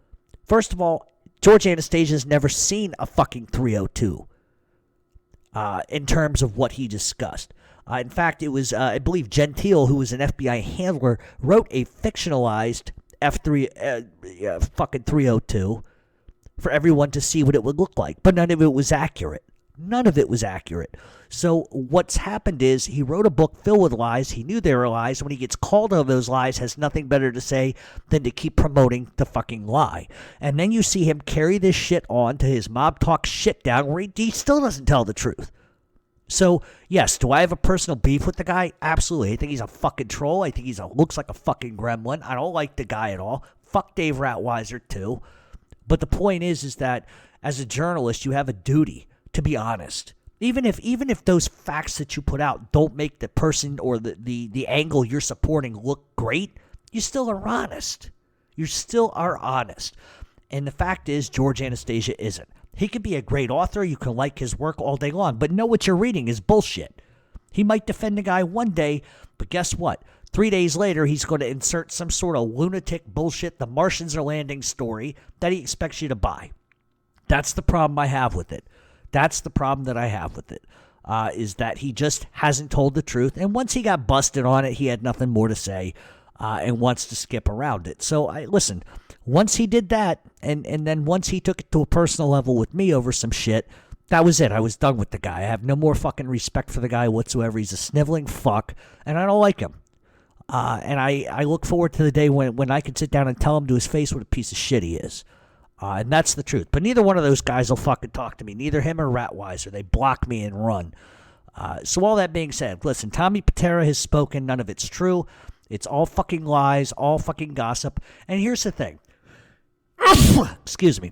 First of all, George Anastasia's never seen a fucking 302 in terms of what he discussed. In fact, it was, I believe, Gentile, who was an FBI handler, wrote a fictionalized fucking 302 for everyone to see what it would look like. But none of it was accurate. None of it was accurate. So what's happened is he wrote a book filled with lies. He knew they were lies. When he gets called on those lies, has nothing better to say than to keep promoting the fucking lie. And then you see him carry this shit on to his mob talk shit down where he still doesn't tell the truth. So, yes, do I have a personal beef with the guy? Absolutely. I think he's a fucking troll. I think he looks like a fucking gremlin. I don't like the guy at all. Fuck Dave Ratweiser, too. But the point is that as a journalist, you have a duty to be honest. Even if those facts that you put out don't make the person or the angle you're supporting look great, you still are honest. You still are honest. And the fact is, George Anastasia isn't. He could be a great author. You can like his work all day long, but know what you're reading is bullshit. He might defend the guy one day, but guess what? 3 days later, he's going to insert some sort of lunatic bullshit, the Martians are landing story that he expects you to buy. That's the problem I have with it. That's the problem that I have with it, is that he just hasn't told the truth. And once he got busted on it, he had nothing more to say and wants to skip around it. So, listen, once he did that, and then once he took it to a personal level with me over some shit, that was it. I was done with the guy. I have no more fucking respect for the guy whatsoever. He's a sniveling fuck, and I don't like him. And I look forward to the day when I can sit down and tell him to his face what a piece of shit he is. And that's the truth. But neither one of those guys will fucking talk to me. Neither him or Ratweiser. They block me and run. So all that being said, listen, Tommy Patera has spoken. None of it's true. It's all fucking lies, all fucking gossip. And here's the thing. Excuse me.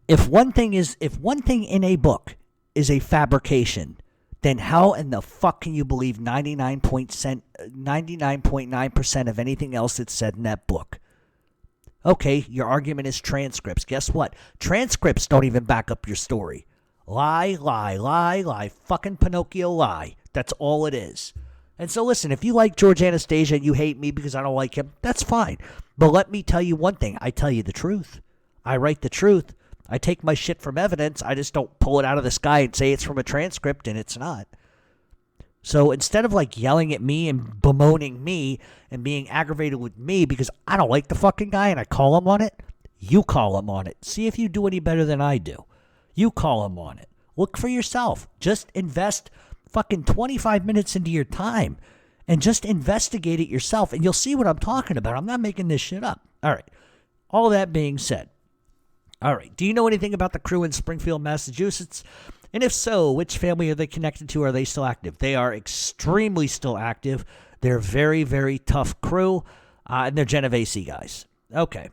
If one thing in a book is a fabrication, then how in the fuck can you believe 99.9% of anything else that's said in that book? Okay, your argument is transcripts. Guess what? Transcripts don't even back up your story. Lie, lie, lie, lie. Fucking Pinocchio lie. That's all it is. And so listen, if you like George Anastasia and you hate me because I don't like him, that's fine. But let me tell you one thing. I tell you the truth. I write the truth. I take my shit from evidence. I just don't pull it out of the sky and say it's from a transcript and it's not. So instead of like yelling at me and bemoaning me and being aggravated with me because I don't like the fucking guy and I call him on it, you call him on it. See if you do any better than I do. You call him on it. Look for yourself. Just invest fucking 25 minutes into your time and just investigate it yourself and you'll see what I'm talking about. I'm not making this shit up. All right. All that being said. All right. Do you know anything about the crew in Springfield, Massachusetts? And if so, which family are they connected to? Are they still active? They are extremely still active. They're very, very tough crew, and they're Genovese guys. Okay.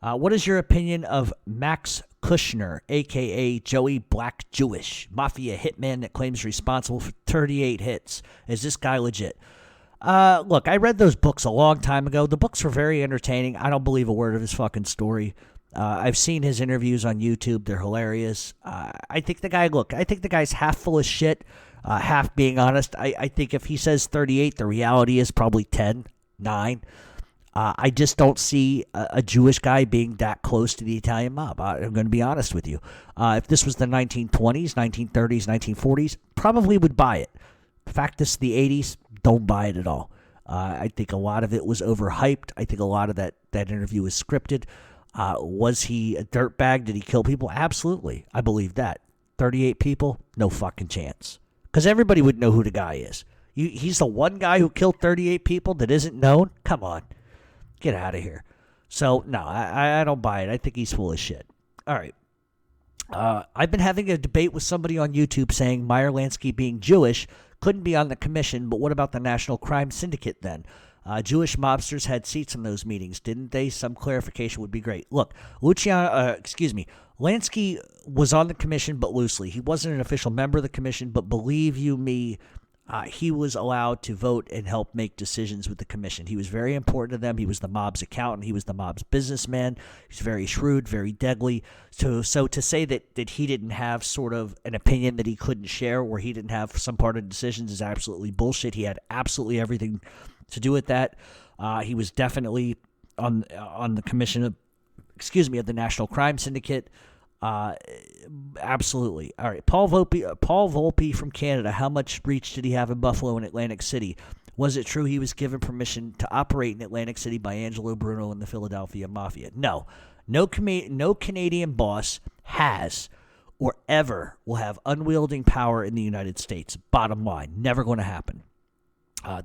What is your opinion of Max Kushner, a.k.a. Joey Black Jewish, mafia hitman that claims responsible for 38 hits? Is this guy legit? Look, I read those books a long time ago. The books were very entertaining. I don't believe a word of his fucking story. I've seen his interviews on YouTube. They're hilarious. I think the guy's half full of shit, half being honest. I think if he says 38, the reality is probably 10, 9. I just don't see a Jewish guy being that close to the Italian mob. I'm going to be honest with you. If this was the 1920s, 1930s, 1940s, probably would buy it. The fact this is the 80s, don't buy it at all. I think a lot of it was overhyped. I think a lot of that interview was scripted. Was he a dirtbag? Did he kill people? Absolutely. I believe that. 38 people? No fucking chance. Because everybody would know who the guy is. He's the one guy who killed 38 people that isn't known? Come on. Get out of here. So, no, I don't buy it. I think he's full of shit. All right. I've been having a debate with somebody on YouTube saying Meyer Lansky being Jewish couldn't be on the commission, but what about the National Crime Syndicate then? Jewish mobsters had seats in those meetings, didn't they? Some clarification would be great. Look, Lansky was on the commission, but loosely. He wasn't an official member of the commission, but believe you me, he was allowed to vote and help make decisions with the commission. He was very important to them. He was the mob's accountant. He was the mob's businessman. He's very shrewd, very deadly. So to say that he didn't have sort of an opinion that he couldn't share or he didn't have some part of decisions is absolutely bullshit. He had absolutely everything to do with that. He was definitely on the commission of the National Crime Syndicate. Absolutely. All right, Paul Volpe from Canada. How much reach did he have in Buffalo and Atlantic City? Was it true he was given permission to operate in Atlantic City by Angelo Bruno and the Philadelphia Mafia? No. No Canadian boss has or ever will have unwielding power in the United States. Bottom line. Never going to happen.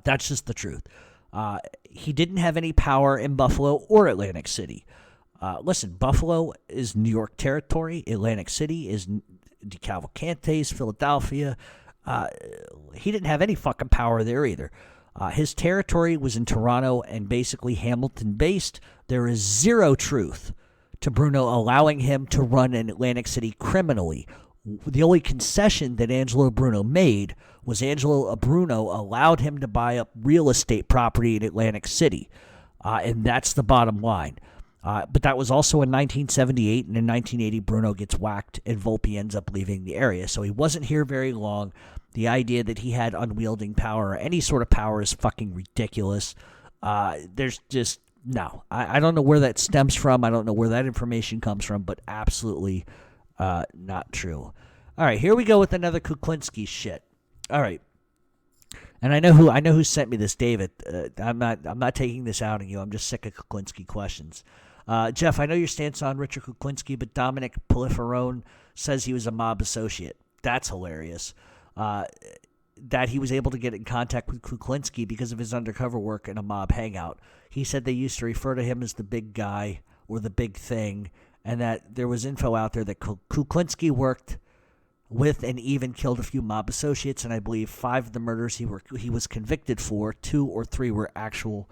That's just the truth. He didn't have any power in Buffalo or Atlantic City. Listen, Buffalo is New York territory. Atlantic City is DeCavalcante's, Philadelphia. He didn't have any fucking power there either. His territory was in Toronto and basically Hamilton-based. There is zero truth to Bruno allowing him to run in Atlantic City criminally. The only concession that Angelo Bruno made was Angelo Bruno allowed him to buy up real estate property in Atlantic City. And that's the bottom line. But that was also in 1978, and in 1980, Bruno gets whacked, and Volpe ends up leaving the area. So he wasn't here very long. The idea that he had unwielding power or any sort of power is fucking ridiculous. There's just, no. I don't know where that stems from. I don't know where that information comes from, but absolutely not true. All right, here we go with another Kuklinski shit. All right. And I know who sent me this, David. I'm not taking this out on you. I'm just sick of Kuklinski questions. Jeff, I know your stance on Richard Kuklinski, but Dominic Poliferone says he was a mob associate. That's hilarious. That he was able to get in contact with Kuklinski because of his undercover work in a mob hangout. He said they used to refer to him as the big guy or the big thing, and that there was info out there that Kuklinski worked with and even killed a few mob associates, and I believe 5 of the murders he was convicted for, 2 or 3 were actual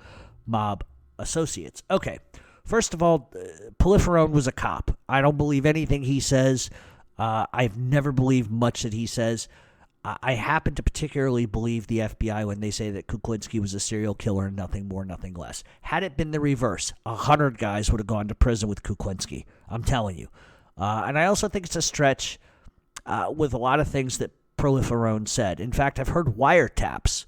mob associates. Okay, first of all, Poliferone was a cop. I don't believe anything he says. I've never believed much that he says. I happen to particularly believe the FBI when they say that Kuklinski was a serial killer and nothing more, nothing less. Had it been the reverse, 100 guys would have gone to prison with Kuklinski. I'm telling you. And I also think it's a stretch with a lot of things that Poliferone said. In fact, I've heard wiretaps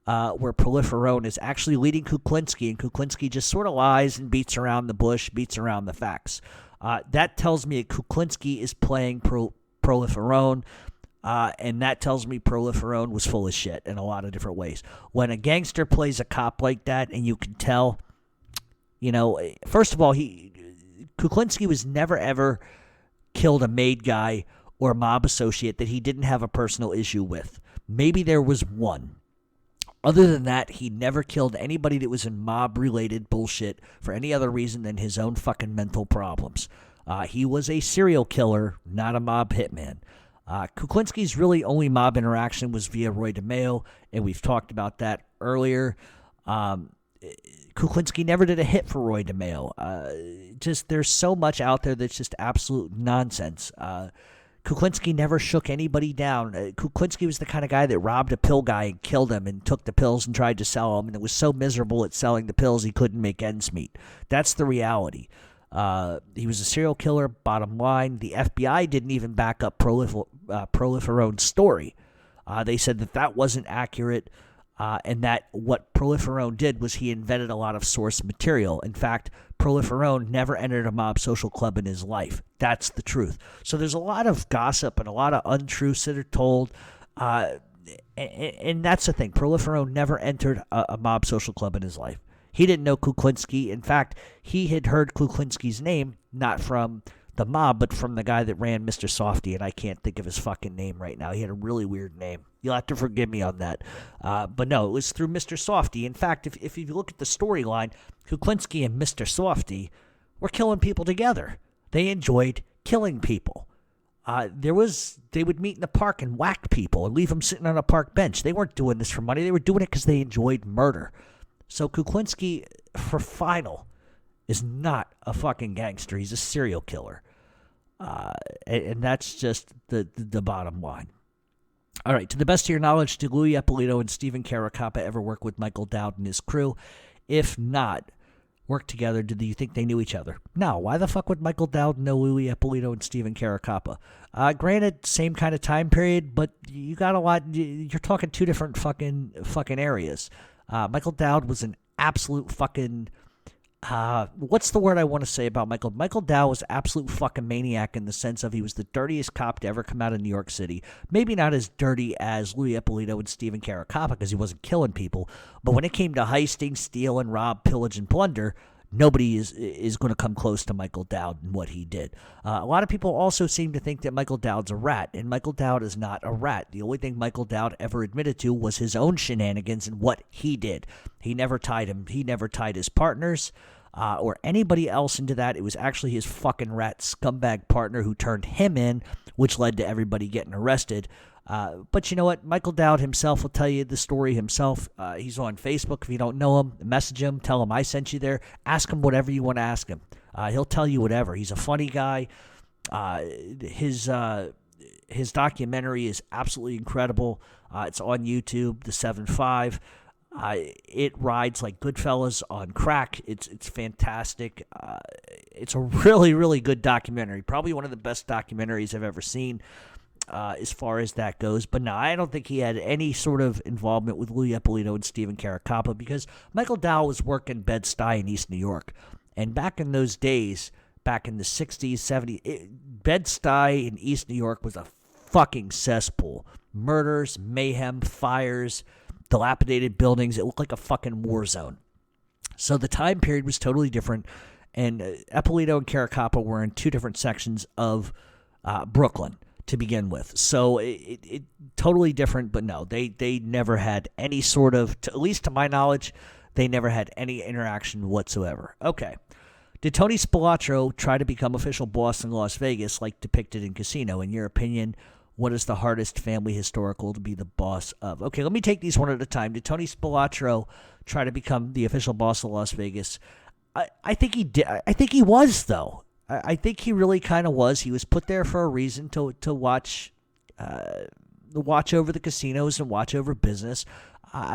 where Poliferone is actually leading Kuklinski, and Kuklinski just sort of lies and beats around the bush, beats around the facts. That tells me that Kuklinski is playing Poliferone, and that tells me Poliferone was full of shit in a lot of different ways. When a gangster plays a cop like that, and you can tell, first of all, Kuklinski was never ever killed a made guy or mob associate that he didn't have a personal issue with. Maybe there was one. Other than that, he never killed anybody that was in mob-related bullshit for any other reason than his own fucking mental problems. He was a serial killer, not a mob hitman. Kuklinski's really only mob interaction was via Roy Demeo, and we've talked about that earlier. Kuklinski never did a hit for Roy Demeo. There's so much out there that's just absolute nonsense. Kuklinski never shook anybody down. Kuklinski was the kind of guy that robbed a pill guy and killed him and took the pills and tried to sell them, and it was so miserable at selling the pills he couldn't make ends meet. That's the reality. He was a serial killer, bottom line. The FBI didn't even back up Poliferone's story. They said that wasn't accurate, and that what Poliferone did was he invented a lot of source material. In fact, Poliferone never entered a mob social club in his life. That's the truth. So there's a lot of gossip and a lot of untruths that are told, and that's the thing. Poliferone never entered a mob social club in his life. He didn't know Kuklinski. In fact, he had heard Kuklinski's name, not from the mob, but from the guy that ran Mr. Softy, and I can't think of his fucking name right now. He had a really weird name. You'll have to forgive me on that. But no, it was through Mr. Softy. In fact, if you look at the storyline, Kuklinski and Mr. Softy were killing people together. They enjoyed killing people. They would meet in the park and whack people and leave them sitting on a park bench. They weren't doing this for money. They were doing it because they enjoyed murder. So Kuklinski, for final, is not a fucking gangster. He's a serial killer. And that's just the bottom line. All right, to the best of your knowledge, did Louie Eppolito and Steven Carracappa ever work with Michael Dowd and his crew? If not, work together, do you think they knew each other? No. Why the fuck would Michael Dowd know Louie Eppolito and Steven Carracappa? Granted, same kind of time period, but you got a lot. You're talking two different fucking areas. Michael Dowd was an absolute fucking what's the word I want to say about Michael? Michael Dowd was an absolute fucking maniac in the sense of he was the dirtiest cop to ever come out of New York City. Maybe not as dirty as Louie Eppolito and Steven Carracappa because he wasn't killing people. But when it came to heisting, stealing, rob, pillage, and plunder, nobody is going to come close to Michael Dowd and what he did. A lot of people also seem to think that Michael Dowd's a rat, and Michael Dowd is not a rat. The only thing Michael Dowd ever admitted to was his own shenanigans and what he did. He never tied his partners or anybody else into that. It was actually his fucking rat scumbag partner who turned him in, which led to everybody getting arrested. But you know what? Michael Dowd himself will tell you the story himself. He's on Facebook. If you don't know him, message him. Tell him I sent you there. Ask him whatever you want to ask him. He'll tell you whatever. He's a funny guy. His documentary is absolutely incredible. It's on YouTube, the 7.5. It rides like Goodfellas on crack. It's fantastic. It's a really, really good documentary. Probably one of the best documentaries I've ever seen. As far as that goes. But no, I don't think he had any sort of involvement with Louie Eppolito and Steven Carracappa because Michael Dowd was working Bed-Stuy in East New York. And back in those days, back in the 60s, 70s, Bed-Stuy in East New York was a fucking cesspool. Murders, mayhem, fires, dilapidated buildings. It looked like a fucking war zone. So the time period was totally different. And Eppolito and Carracappa were in two different sections of Brooklyn to begin with. So it totally different, but no, they never had any sort of, at least to my knowledge, they never had any interaction whatsoever. Okay. Did Tony Spilotro try to become official boss in Las Vegas like depicted in Casino? In your opinion, what is the hardest family historical to be the boss of? Okay, let me take these one at a time. Did Tony Spilotro try to become the official boss of Las Vegas? I think he did. I think he was, though. I think he really kind of was. He was put there for a reason to watch over the casinos and watch over business.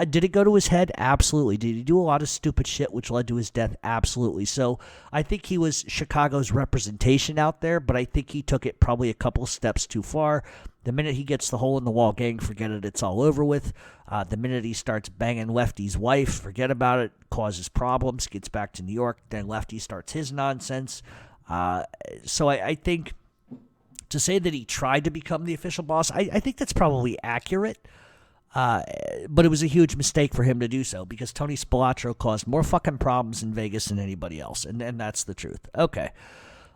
Did it go to his head? Absolutely. Did he do a lot of stupid shit which led to his death? Absolutely. So I think he was Chicago's representation out there, but I think he took it probably a couple steps too far. The minute he gets the hole-in-the-wall gang, forget it, it's all over with. The minute he starts banging Lefty's wife, forget about it, causes problems, gets back to New York, then Lefty starts his nonsense. So I think to say that he tried to become the official boss, I think that's probably accurate. But it was a huge mistake for him to do so because Tony Spilotro caused more fucking problems in Vegas than anybody else, and that's the truth. Okay.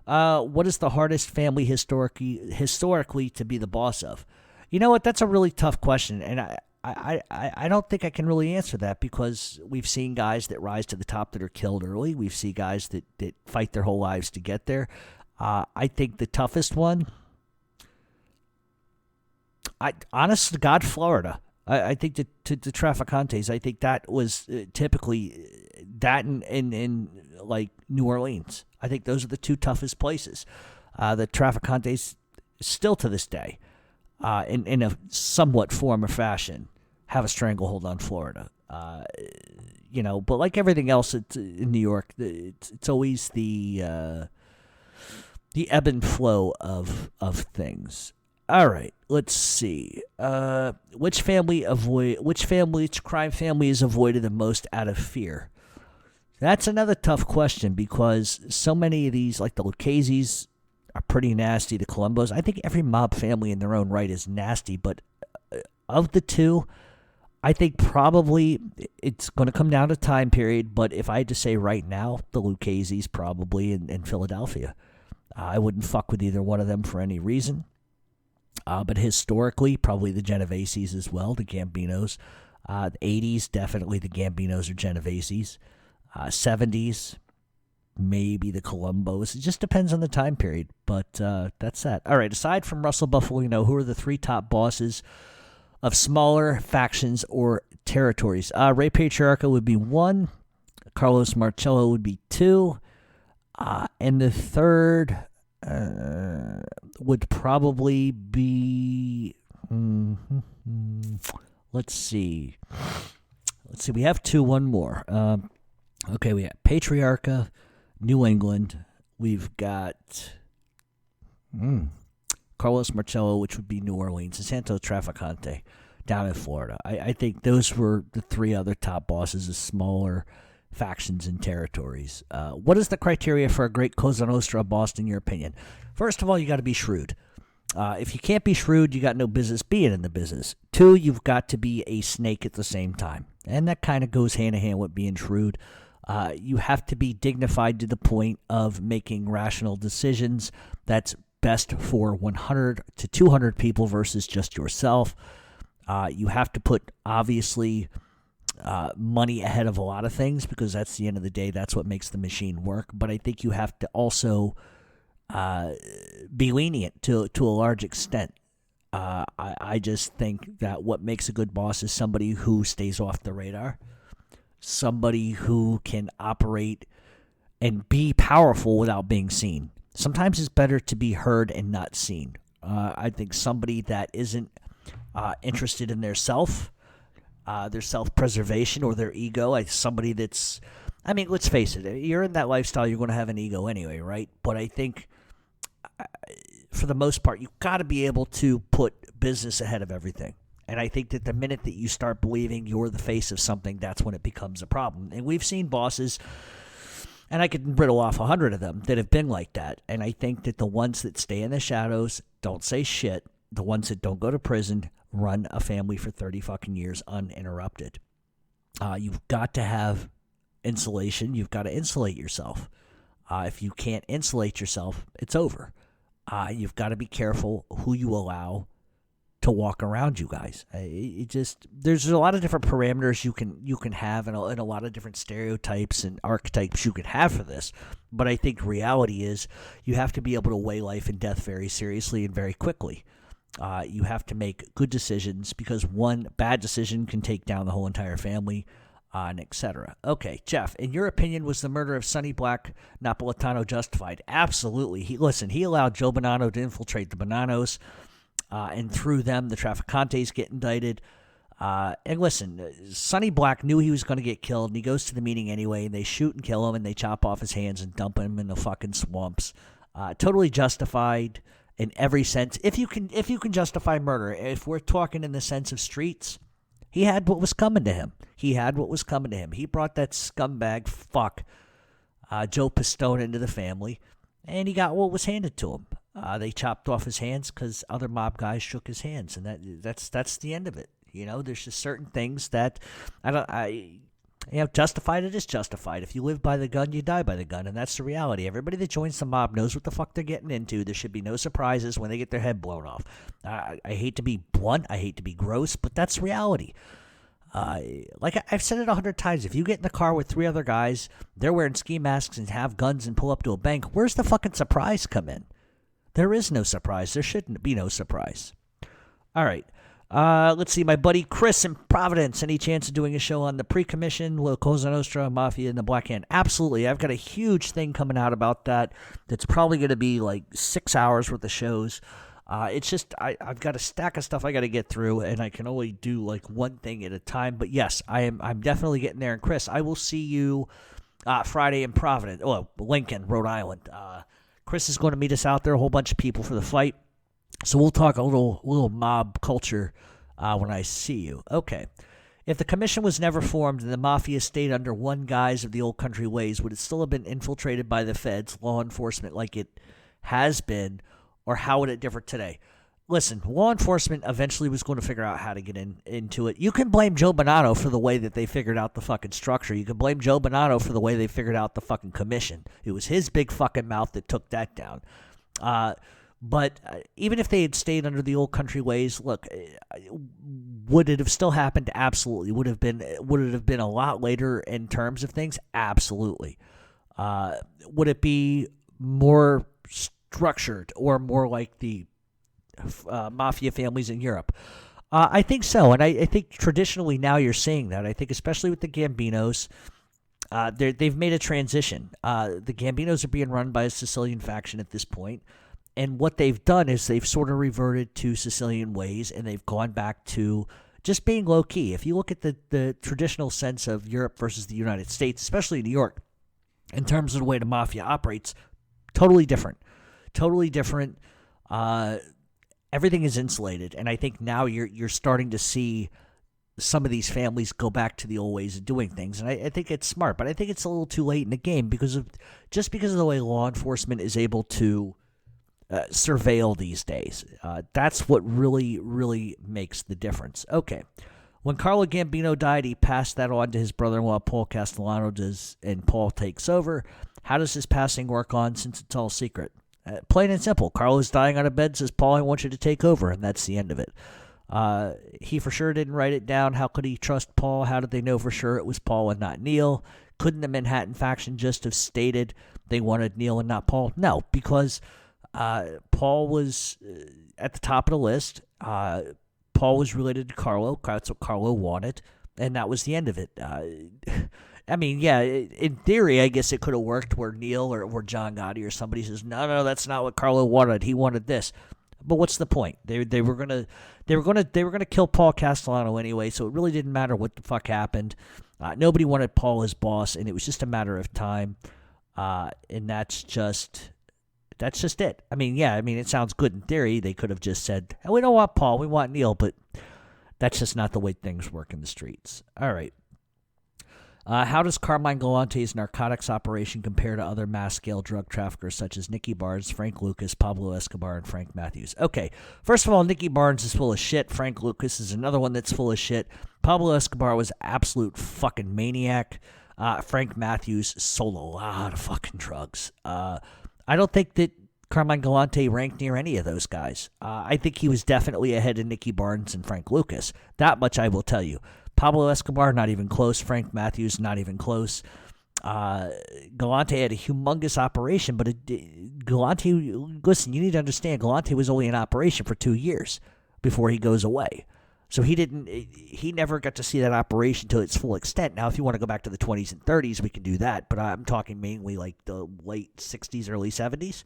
What is the hardest family historically to be the boss of? You know what? That's a really tough question, and I don't think I can really answer that because we've seen guys that rise to the top that are killed early. We've seen guys that fight their whole lives to get there. I think the toughest one, honest to God, Florida. I think the Traficantes, I think that was typically that in like New Orleans. I think those are the two toughest places. The Traficantes still to this day, in a somewhat form or fashion, have a stranglehold on Florida. But like everything else in New York, it's always the ebb and flow of things. All right, let's see. Which crime family is avoided the most out of fear? That's another tough question because so many of these, like the Lucchese's, are pretty nasty. The Colombos, I think every mob family in their own right is nasty, but of the two, I think probably it's going to come down to time period, but if I had to say right now, the Lucchese's probably in Philadelphia. I wouldn't fuck with either one of them for any reason. But historically, probably the Genoveses as well, the Gambinos. The 80s, definitely the Gambinos or Genoveses. 70s, maybe the Colombos. It just depends on the time period, but that's that. All right, aside from Russell Bufalino, who are the three top bosses of smaller factions or territories? Ray Patriarca would be one. Carlos Marcello would be two. And the third would probably be... Let's see. We have two. One more. Okay, we got Patriarca, New England. We've got Carlos Marcello, which would be New Orleans, and Santo Traficante down in Florida. I think those were the three other top bosses of smaller factions and territories. What is the criteria for a great Cosa Nostra boss in your opinion? First of all, you got to be shrewd. If you can't be shrewd, you got no business being in the business. 2, you've got to be a snake at the same time. And that kind of goes hand in hand with being shrewd. You have to be dignified to the point of making rational decisions that's best for 100 to 200 people versus just yourself. You have to put, obviously, money ahead of a lot of things because that's the end of the day. That's what makes the machine work. But I think you have to also be lenient to a large extent. I just think that what makes a good boss is somebody who stays off the radar, somebody who can operate and be powerful without being seen. Sometimes it's better to be heard and not seen. I think somebody that isn't interested in their self-preservation or their ego, somebody that's, I mean, let's face it, you're in that lifestyle, you're going to have an ego anyway, right? But I think for the most part, you've got to be able to put business ahead of everything. And I think that the minute that you start believing you're the face of something, that's when it becomes a problem. And we've seen bosses, and I could riddle off 100 of them, that have been like that. And I think that the ones that stay in the shadows, don't say shit, the ones that don't go to prison, run a family for 30 fucking years uninterrupted. You've got to have insulation. You've got to insulate yourself. If you can't insulate yourself, it's over. You've got to be careful who you allow to walk around you guys. There's a lot of different parameters you can have and a lot of different stereotypes and archetypes you can have for this. But I think reality is you have to be able to weigh life and death very seriously and very quickly. You have to make good decisions because one bad decision can take down the whole entire family, and etc. Okay, Jeff, in your opinion, was the murder of Sonny Black Napolitano justified? Absolutely. He allowed Joe Bonanno to infiltrate the Bonanos, and through them, the Trafficantes get indicted. And listen, Sonny Black knew he was going to get killed, and he goes to the meeting anyway, and they shoot and kill him, and they chop off his hands and dump him in the fucking swamps. Totally justified in every sense. If you can justify murder, if we're talking in the sense of streets, he had what was coming to him. He brought that scumbag fuck, Joe Pistone, into the family, and he got what was handed to him. They chopped off his hands because other mob guys shook his hands, and that's the end of it. You know, there's just certain things that justified it is justified. If you live by the gun, you die by the gun, and that's the reality. Everybody that joins the mob knows what the fuck they're getting into. There should be no surprises when they get their head blown off. I hate to be blunt, I hate to be gross, but that's reality. Like I've said it 100 times, if you get in the car with 3 other guys, they're wearing ski masks and have guns and pull up to a bank, where's the fucking surprise come in? There is no surprise. There shouldn't be no surprise. All right. Let's see. My buddy Chris in Providence. Any chance of doing a show on the pre-commission, Cosa Nostra, Mafia, and the Black Hand? Absolutely. I've got a huge thing coming out about that. That's probably going to be like 6 hours worth of shows. It's just I've got a stack of stuff I got to get through, and I can only do like one thing at a time. But yes, I'm definitely getting there. And Chris, I will see you Friday in Providence. Oh, Lincoln, Rhode Island. Chris is going to meet us out there. A whole bunch of people for the fight. So we'll talk a little mob culture when I see you. Okay. If the commission was never formed and the mafia stayed under one guise of the old country ways, would it still have been infiltrated by the feds, law enforcement, like it has been, or how would it differ today? Listen, law enforcement eventually was going to figure out how to get into it. You can blame Joe Bonanno for the way that they figured out the fucking structure. You can blame Joe Bonanno for the way they figured out the fucking commission. It was his big fucking mouth that took that down. But even if they had stayed under the old country ways, look, would it have still happened? Absolutely. Would it have been a lot later in terms of things? Absolutely. Would it be more structured or more like the mafia families in Europe? I think so, and I think traditionally now you're seeing that. I think especially with the Gambinos, they've made a transition. The Gambinos are being run by a Sicilian faction at this point. And what they've done is they've sort of reverted to Sicilian ways, and they've gone back to just being low-key. If you look at the traditional sense of Europe versus the United States, especially New York, in terms of the way the mafia operates, totally different. Totally different. Everything is insulated, and I think now you're starting to see some of these families go back to the old ways of doing things. And I think it's smart, but I think it's a little too late in the game because of the way law enforcement is able to surveil these days. That's what really, really makes the difference. Okay. When Carlo Gambino died, he passed that on to his brother-in-law, Paul Castellano, and Paul takes over. How does his passing work on since it's all secret? Plain and simple. Carlo's dying on a bed, says, Paul, I want you to take over, and that's the end of it. He for sure didn't write it down. How could he trust Paul? How did they know for sure it was Paul and not Neil? Couldn't the Manhattan faction just have stated they wanted Neil and not Paul? No, because Paul was at the top of the list. Paul was related to Carlo. That's what Carlo wanted, and that was the end of it. I mean, yeah, in theory, I guess it could have worked where Neil or John Gotti or somebody says, no, that's not what Carlo wanted. He wanted this. But what's the point? They were gonna kill Paul Castellano anyway, so it really didn't matter what the fuck happened. Nobody wanted Paul as boss, and it was just a matter of time. And that's just it. I mean, yeah, it sounds good in theory. They could have just said, we don't want Paul, we want Neil, but that's just not the way things work in the streets. All right. How does Carmine Galante's narcotics operation compare to other mass-scale drug traffickers such as Nicky Barnes, Frank Lucas, Pablo Escobar, and Frank Matthews? Okay, first of all, Nicky Barnes is full of shit. Frank Lucas is another one that's full of shit. Pablo Escobar was an absolute fucking maniac. Frank Matthews sold a lot of fucking drugs. I don't think that Carmine Galante ranked near any of those guys. I think he was definitely ahead of Nicky Barnes and Frank Lucas. That much I will tell you. Pablo Escobar, not even close. Frank Matthews, not even close. Galante had a humongous operation, but Galante, listen, you need to understand, Galante was only in operation for 2 years before he goes away. So he never got to see that operation to its full extent. Now, if you want to go back to the 20s and 30s, we can do that, but I'm talking mainly like the late 60s, early 70s,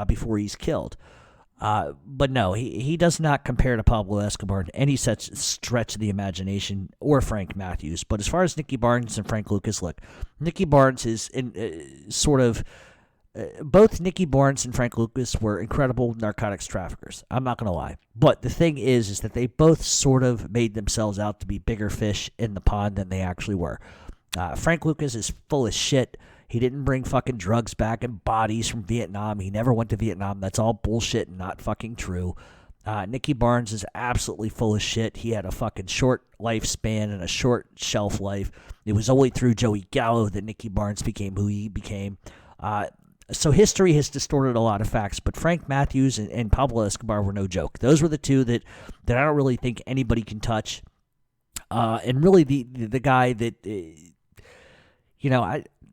before he's killed. But no, he does not compare to Pablo Escobar in any such stretch of the imagination or Frank Matthews. But as far as Nicky Barnes and Frank Lucas, look, Nicky Barnes is both Nicky Barnes and Frank Lucas were incredible narcotics traffickers. I'm not going to lie. But the thing is that they both sort of made themselves out to be bigger fish in the pond than they actually were. Frank Lucas is full of shit. He didn't bring fucking drugs back and bodies from Vietnam. He never went to Vietnam. That's all bullshit and not fucking true. Nicky Barnes is absolutely full of shit. He had a fucking short lifespan and a short shelf life. It was only through Joey Gallo that Nicky Barnes became who he became. So history has distorted a lot of facts, but Frank Matthews and Pablo Escobar were no joke. Those were the two that I don't really think anybody can touch. And really the guy that,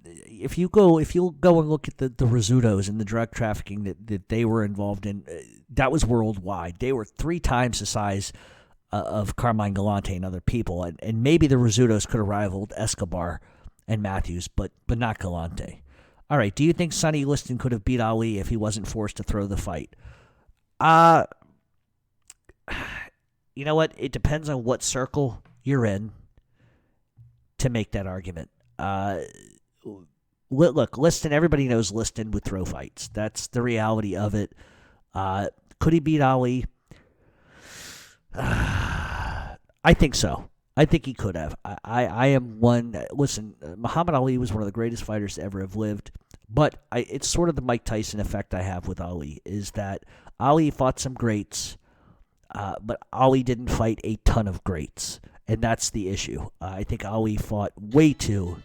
if you go and look at the Rizzutos and the drug trafficking that they were involved in, that was worldwide. They were 3 times the size of Carmine Galante and other people, and maybe the Rizzutos could have rivaled Escobar and Matthews, but not Galante. All right, do you think Sonny Liston could have beat Ali if he wasn't forced to throw the fight? You know what? It depends on what circle you're in to make that argument. Look, Liston, everybody knows Liston would throw fights. That's the reality of it. Could he beat Ali? I think so. I think he could have. I am one. Listen, Muhammad Ali was one of the greatest fighters to ever have lived. But it's sort of the Mike Tyson effect I have with Ali, is that Ali fought some greats, but Ali didn't fight a ton of greats. And that's the issue. I think Ali fought way too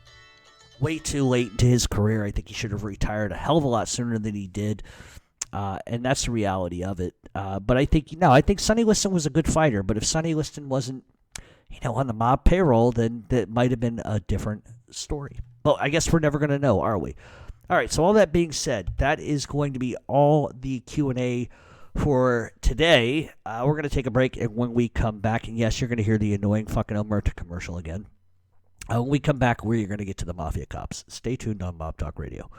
late into his career. I think he should have retired a hell of a lot sooner than he did. And that's the reality of it. But I think Sonny Liston was a good fighter. But if Sonny Liston wasn't, on the mob payroll, then that might have been a different story. Well, I guess we're never going to know, are we? All right, so all that being said, that is going to be all the Q&A for today. We're going to take a break, and when we come back, and yes, you're going to hear the annoying fucking Omerta commercial again. When we come back, we're going to get to the Mafia Cops. Stay tuned on Mob Talk Radio.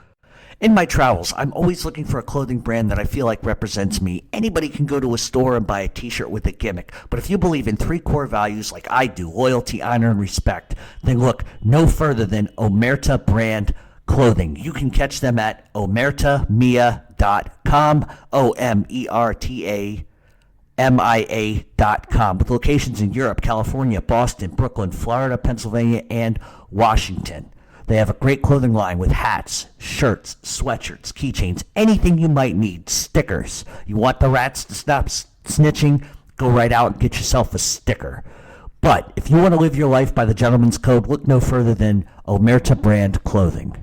In my travels, I'm always looking for a clothing brand that I feel like represents me. Anybody can go to a store and buy a t-shirt with a gimmick, but if you believe in 3 core values like I do, loyalty, honor, and respect, then look no further than Omerta Brand Clothing. You can catch them at omertamia.com, OMERTA MIA.com, with locations in Europe, California, Boston, Brooklyn, Florida, Pennsylvania, and Washington. They have a great clothing line with hats, shirts, sweatshirts, keychains, anything you might need, stickers. You want the rats to stop snitching? Go right out and get yourself a sticker. But if you want to live your life by the gentleman's code, look no further than Omerta brand clothing.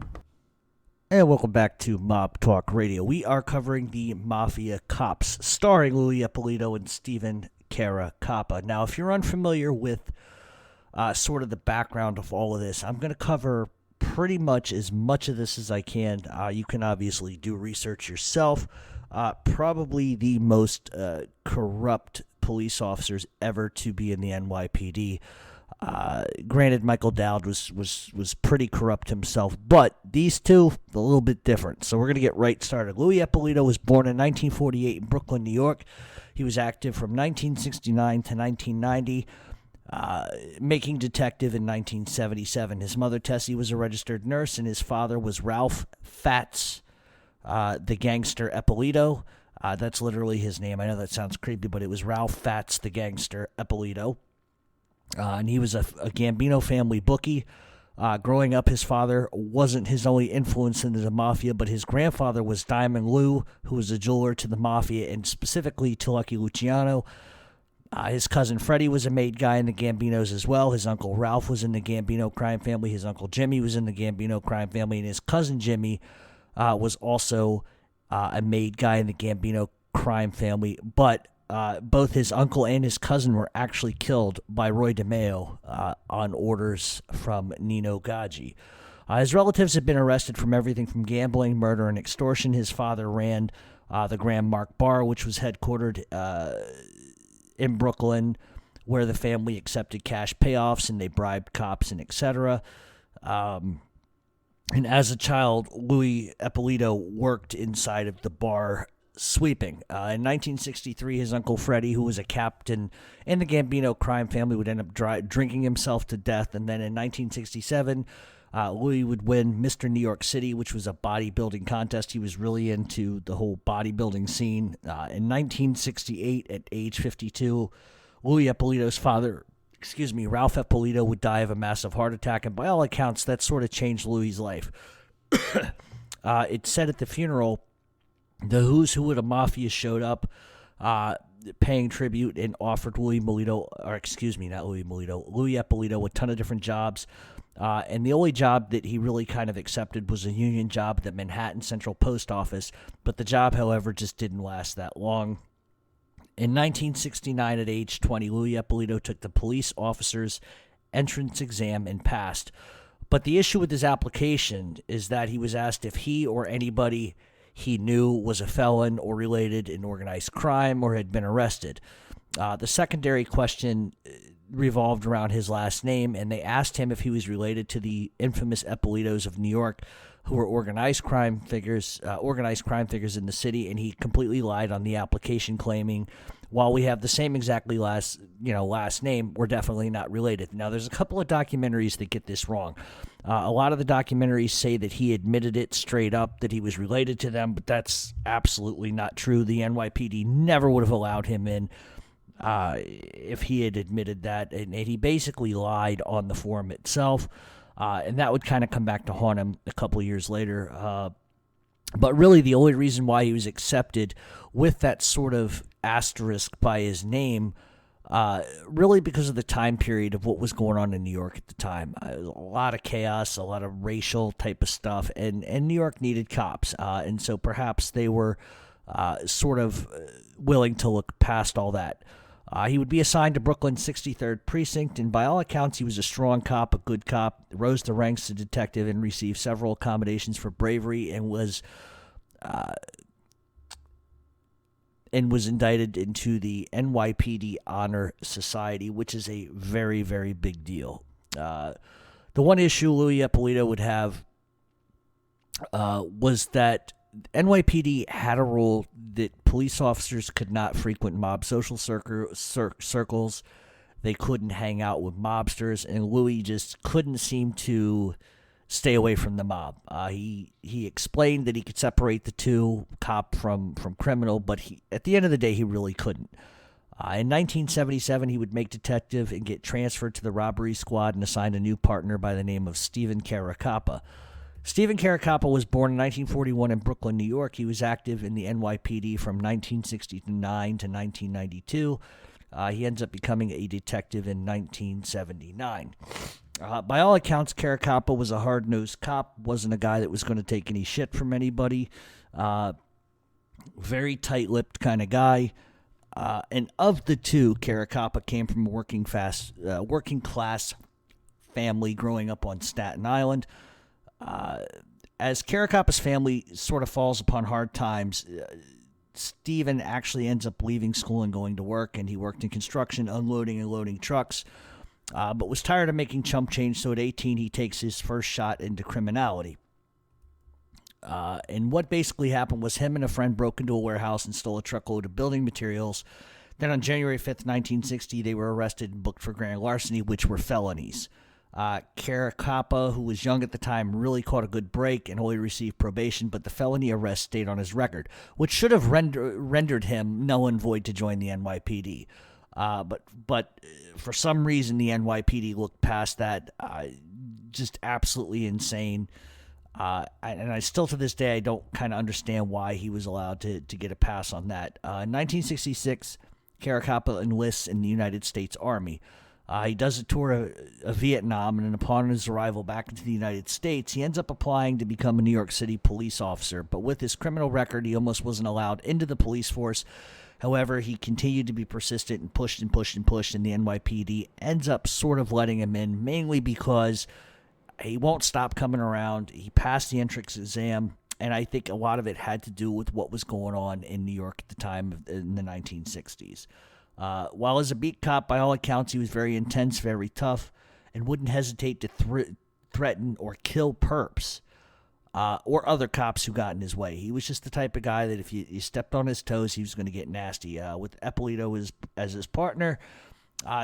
And welcome back to Mob Talk Radio. We are covering the Mafia Cops, starring Louie Eppolito and Steven Carracappa. Now, if you're unfamiliar with sort of the background of all of this, I'm going to cover pretty much as much of this as I can. You can obviously do research yourself. Probably the most corrupt police officers ever to be in the NYPD. Granted, Michael Dowd was pretty corrupt himself, but these two, a little bit different. So we're going to get right started. Louie Eppolito was born in 1948 in Brooklyn, New York. He was active from 1969 to 1990, making detective in 1977. His mother, Tessie, was a registered nurse, and his father was Ralph Fats, the gangster Eppolito. That's literally his name. I know that sounds creepy, but it was Ralph Fats, the gangster Eppolito. And he was a Gambino family bookie. Growing up, his father wasn't his only influence into the mafia, but his grandfather was Diamond Lou, who was a jeweler to the mafia, and specifically to Lucky Luciano. His cousin Freddie was a made guy in the Gambinos as well. His uncle Ralph was in the Gambino crime family. His uncle Jimmy was in the Gambino crime family, and his cousin Jimmy was also a made guy in the Gambino crime family. But both his uncle and his cousin were actually killed by Roy Demeo on orders from Nino Gaggi. His relatives had been arrested from everything from gambling, murder, and extortion. His father ran the Grand Mark Bar, which was headquartered in Brooklyn, where the family accepted cash payoffs and they bribed cops and etc. And as a child, Louie Eppolito worked inside of the bar sweeping. In 1963, his uncle Freddie, who was a captain in the Gambino crime family, would end up drinking himself to death. And then in 1967, Louie would win Mr. New York City, which was a bodybuilding contest. He was really into the whole bodybuilding scene. In 1968, at age 52, Louie Eppolito's father, Ralph Eppolito, would die of a massive heart attack. And by all accounts, that sort of changed Louie's life. It said at the funeral, the who's who of the mafia showed up, paying tribute, and offered Louie Eppolito a ton of different jobs. And the only job that he really kind of accepted was a union job at the Manhattan Central Post Office. But the job, however, just didn't last that long. In 1969, at age 20, Louie Eppolito took the police officer's entrance exam and passed. But the issue with his application is that he was asked if he or anybody he knew was a felon or related in organized crime or had been arrested. The secondary question revolved around his last name, and they asked him if he was related to the infamous Eppolitos of New York, who were organized crime figures in the city, and he completely lied on the application, claiming, while we have the same exactly last name, we're definitely not related. Now, there's a couple of documentaries that get this wrong. A lot of the documentaries say that he admitted it straight up, that he was related to them, but that's absolutely not true. The NYPD never would have allowed him in if he had admitted that, and he basically lied on the form itself, and that would kind of come back to haunt him a couple of years later. But really, the only reason why he was accepted with that sort of asterisk by his name, really because of the time period of what was going on in New York at the time. A lot of chaos, a lot of racial type of stuff, and New York needed cops, and so perhaps they were sort of willing to look past all that. He would be assigned to Brooklyn's 63rd Precinct, and by all accounts, he was a strong cop, a good cop, rose the ranks to detective, and received several accommodations for bravery, and was indicted into the NYPD Honor Society, which is a very, very big deal. The one issue Louie Eppolito would have was that NYPD had a rule that police officers could not frequent mob social circles. They couldn't hang out with mobsters, and Louie just couldn't seem to stay away from the mob. He explained that he could separate the two, cop from criminal, but at the end of the day, he really couldn't. In 1977, he would make detective and get transferred to the robbery squad and assigned a new partner by the name of Steven Carracappa. Steven Carracappa was born in 1941 in Brooklyn, New York. He was active in the NYPD from 1969 to 1992. He ends up becoming a detective in 1979. By all accounts, Carracappa was a hard-nosed cop, wasn't a guy that was going to take any shit from anybody. Very tight-lipped kind of guy. And of the two, Carracappa came from a working class family growing up on Staten Island. As Carracappa's family sort of falls upon hard times, Steven actually ends up leaving school and going to work, and he worked in construction, unloading and loading trucks, but was tired of making chump change, so at 18 he takes his first shot into criminality. And what basically happened was him and a friend broke into a warehouse and stole a truckload of building materials. Then on January 5th, 1960, they were arrested and booked for grand larceny, which were felonies. Carracappa, who was young at the time, really caught a good break and only received probation, but the felony arrest stayed on his record, which should have rendered him null and void to join the NYPD. But for some reason, the NYPD looked past that. Just absolutely insane. And I still, to this day, I don't kind of understand why he was allowed to get a pass on that. In 1966, Carracappa enlists in the United States Army. He does a tour of Vietnam, and upon his arrival back into the United States, he ends up applying to become a New York City police officer. But with his criminal record, he almost wasn't allowed into the police force. However, he continued to be persistent and pushed, and the NYPD ends up sort of letting him in, mainly because he won't stop coming around. He passed the entrance exam, and I think a lot of it had to do with what was going on in New York at the time in the 1960s. While as a beat cop, by all accounts, he was very intense, very tough, and wouldn't hesitate to threaten or kill perps or other cops who got in his way. He was just the type of guy that if you stepped on his toes, he was going to get nasty. With Eppolito as his partner,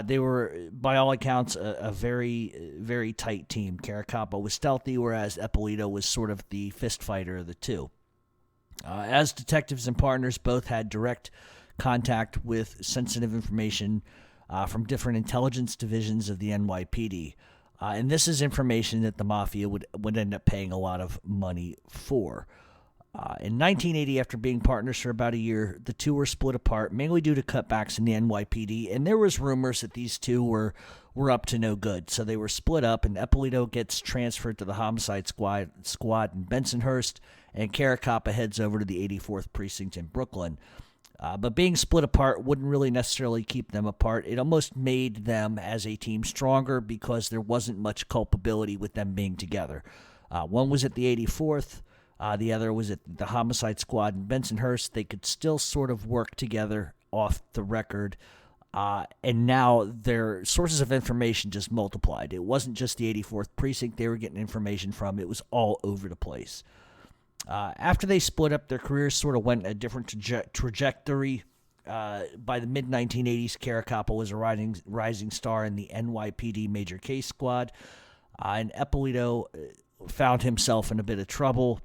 they were, by all accounts, a very, very tight team. Carracappa was stealthy, whereas Eppolito was sort of the fist fighter of the two. As detectives and partners, both had direct contact with sensitive information from different intelligence divisions of the NYPD. And this is information that the Mafia would end up paying a lot of money for. In 1980, after being partners for about a year, the two were split apart, mainly due to cutbacks in the NYPD, and there was rumors that these two were up to no good. So they were split up, and Eppolito gets transferred to the homicide squad in Bensonhurst, and Carracappa heads over to the 84th Precinct in Brooklyn. But being split apart wouldn't really necessarily keep them apart. It almost made them as a team stronger because there wasn't much culpability with them being together. One was at the 84th. The other was at the homicide squad in Bensonhurst. They could still sort of work together off the record. And now their sources of information just multiplied. It wasn't just the 84th Precinct they were getting information from. It was all over the place. After they split up, their careers sort of went a different trajectory. By the mid-1980s, Carracappa was a rising star in the NYPD Major Case Squad, and Eppolito found himself in a bit of trouble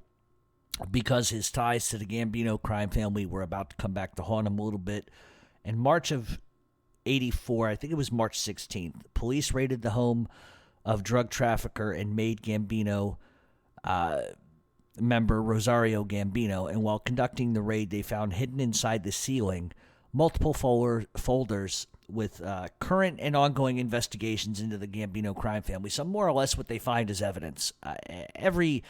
because his ties to the Gambino crime family were about to come back to haunt him a little bit. In March of 84, I think it was March 16th, police raided the home of drug trafficker and maid Gambino member Rosario Gambino, and while conducting the raid, they found hidden inside the ceiling multiple folders with current and ongoing investigations into the Gambino crime family. So more or less what they find is evidence. Every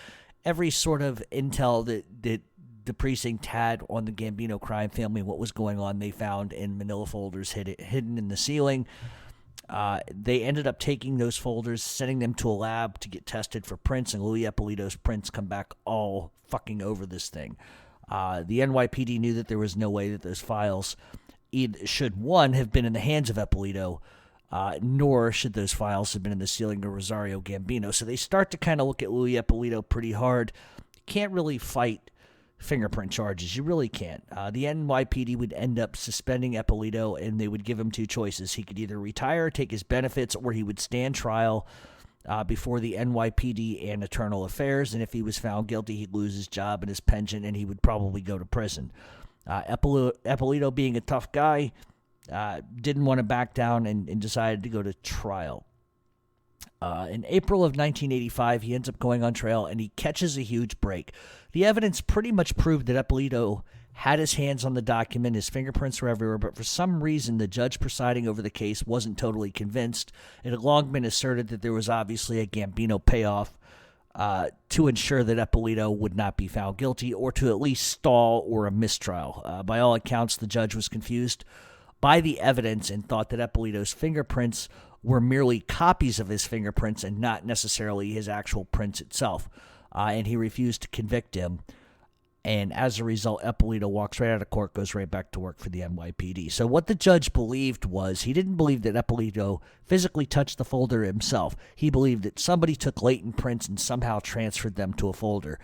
sort of intel that the precinct had on the Gambino crime family and what was going on, they found in manila folders hidden in the ceiling. They ended up taking those folders, sending them to a lab to get tested for prints, and Louie Eppolito's prints come back all fucking over this thing. The NYPD knew that there was no way that those files should, one, have been in the hands of Eppolito, nor should those files have been in the ceiling of Rosario Gambino. So they start to kind of look at Louie Eppolito pretty hard. You can't really fight fingerprint charges. You really can't. The NYPD would end up suspending Eppolito, and they would give him two choices. He could either retire, take his benefits, or he would stand trial before the NYPD and Internal Affairs, and if he was found guilty, he'd lose his job and his pension, and he would probably go to prison. Eppolito, being a tough guy, didn't want to back down and decided to go to trial. In April of 1985, he ends up going on trial, and he catches a huge break. The evidence pretty much proved that Eppolito had his hands on the document. His fingerprints were everywhere, but for some reason, the judge presiding over the case wasn't totally convinced. It had long been asserted that there was obviously a Gambino payoff to ensure that Eppolito would not be found guilty, or to at least stall or a mistrial. By all accounts, the judge was confused by the evidence and thought that Eppolito's fingerprints were merely copies of his fingerprints and not necessarily his actual prints itself. And he refused to convict him. And as a result, Eppolito walks right out of court, goes right back to work for the NYPD. So what the judge believed was, he didn't believe that Eppolito physically touched the folder himself. He believed that somebody took latent prints and somehow transferred them to a folder.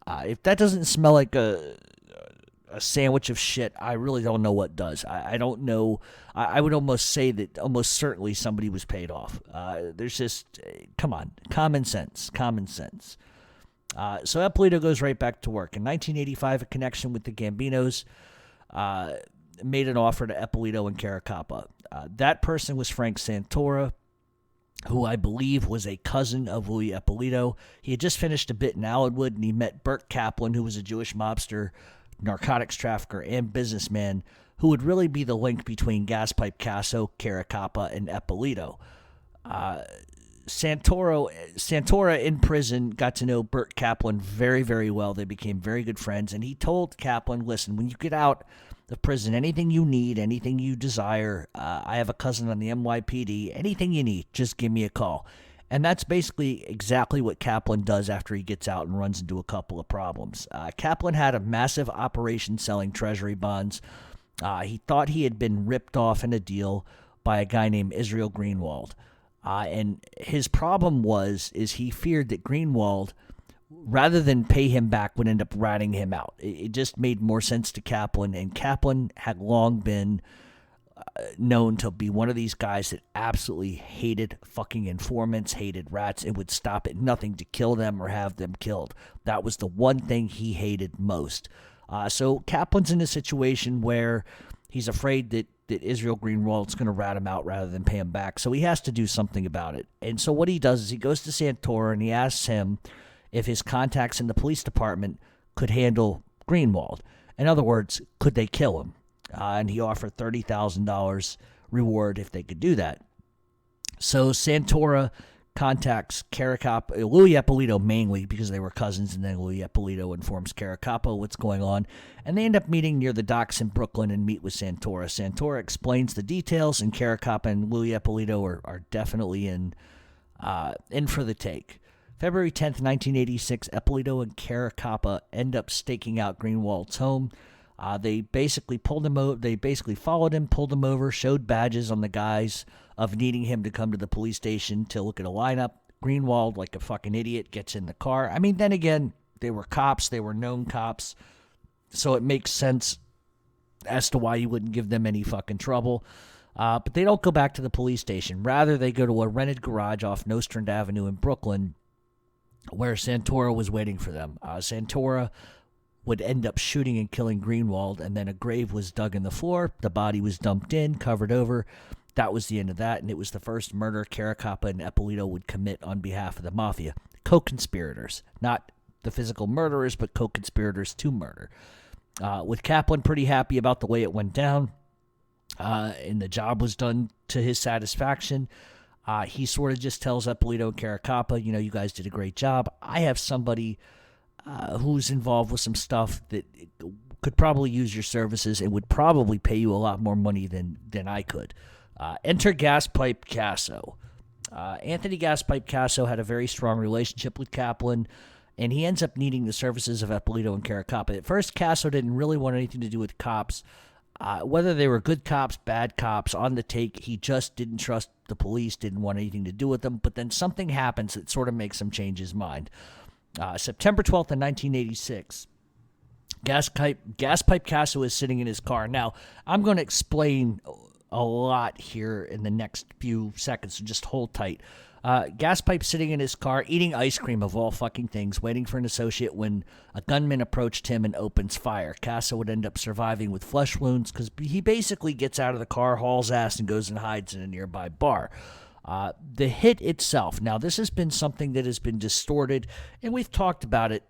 If that doesn't smell like a sandwich of shit, I really don't know what does. I don't know. I would almost say that almost certainly somebody was paid off. There's just, come on, common sense. So Eppolito goes right back to work. In 1985, a connection with the Gambinos made an offer to Eppolito and Carracappa. That person was Frank Santora, who I believe was a cousin of Louie Eppolito. He had just finished a bit in Allenwood, and he met Burt Kaplan, who was a Jewish mobster, narcotics trafficker, and businessman, who would really be the link between Gaspipe Casso, Carracappa, and Eppolito. Santora in prison got to know Burt Kaplan very, very well. They became very good friends, and he told Kaplan, listen, when you get out of prison, anything you need, anything you desire, I have a cousin on the NYPD, anything you need, just give me a call. And that's basically exactly what Kaplan does after he gets out and runs into a couple of problems. Kaplan had a massive operation selling treasury bonds. He thought he had been ripped off in a deal by a guy named Israel Greenwald. And his problem is he feared that Greenwald, rather than pay him back, would end up ratting him out. It just made more sense to Kaplan, and Kaplan had long been known to be one of these guys that absolutely hated fucking informants, hated rats, and would stop at nothing to kill them or have them killed. That was the one thing he hated most. So Kaplan's in a situation where he's afraid that Israel Greenwald's going to rat him out rather than pay him back. So he has to do something about it. And so what he does is he goes to Santora and he asks him if his contacts in the police department could handle Greenwald. In other words, could they kill him? And he offered $30,000 reward if they could do that. So Santora contacts Carracappa, Louie Eppolito mainly, because they were cousins, and then Louie Eppolito informs Carracappa what's going on, and they end up meeting near the docks in Brooklyn and meet with Santora. Santora explains the details, and Carracappa and Louie Eppolito are definitely in for the take. February 10th, 1986, Eppolito and Carracappa end up staking out Greenwald's home. They basically pulled him over. They basically followed him, pulled him over, showed badges on the guys of needing him to come to the police station to look at a lineup. Greenwald, like a fucking idiot, gets in the car. I mean, then again, they were cops. They were known cops. So it makes sense as to why you wouldn't give them any fucking trouble. But they don't go back to the police station. Rather, they go to a rented garage off Nostra Avenue in Brooklyn, where Santora was waiting for them. Santora would end up shooting and killing Greenwald, and then a grave was dug in the floor. The body was dumped in, covered over. That was the end of that, and it was the first murder Carracappa and Eppolito would commit on behalf of the Mafia. Co-conspirators. Not the physical murderers, but co-conspirators to murder. With Kaplan pretty happy about the way it went down, and the job was done to his satisfaction, he sort of just tells Eppolito and Carracappa, you guys did a great job. I have somebody who's involved with some stuff that could probably use your services and would probably pay you a lot more money than I could. Enter Gaspipe Casso. Anthony Gaspipe Casso had a very strong relationship with Kaplan, and he ends up needing the services of Eppolito and Carracappa. At first, Casso didn't really want anything to do with cops. Whether they were good cops, bad cops, on the take, he just didn't trust the police, didn't want anything to do with them. But then something happens that sort of makes him change his mind. September 12th of 1986, Gaspipe Casso is sitting in his car. Now, I'm going to explain a lot here in the next few seconds, so just hold tight. Gaspipe sitting in his car, eating ice cream of all fucking things, waiting for an associate when a gunman approached him and opens fire. Casso would end up surviving with flesh wounds because he basically gets out of the car, hauls ass, and goes and hides in a nearby bar. The hit itself, now this has been something that has been distorted, and we've talked about it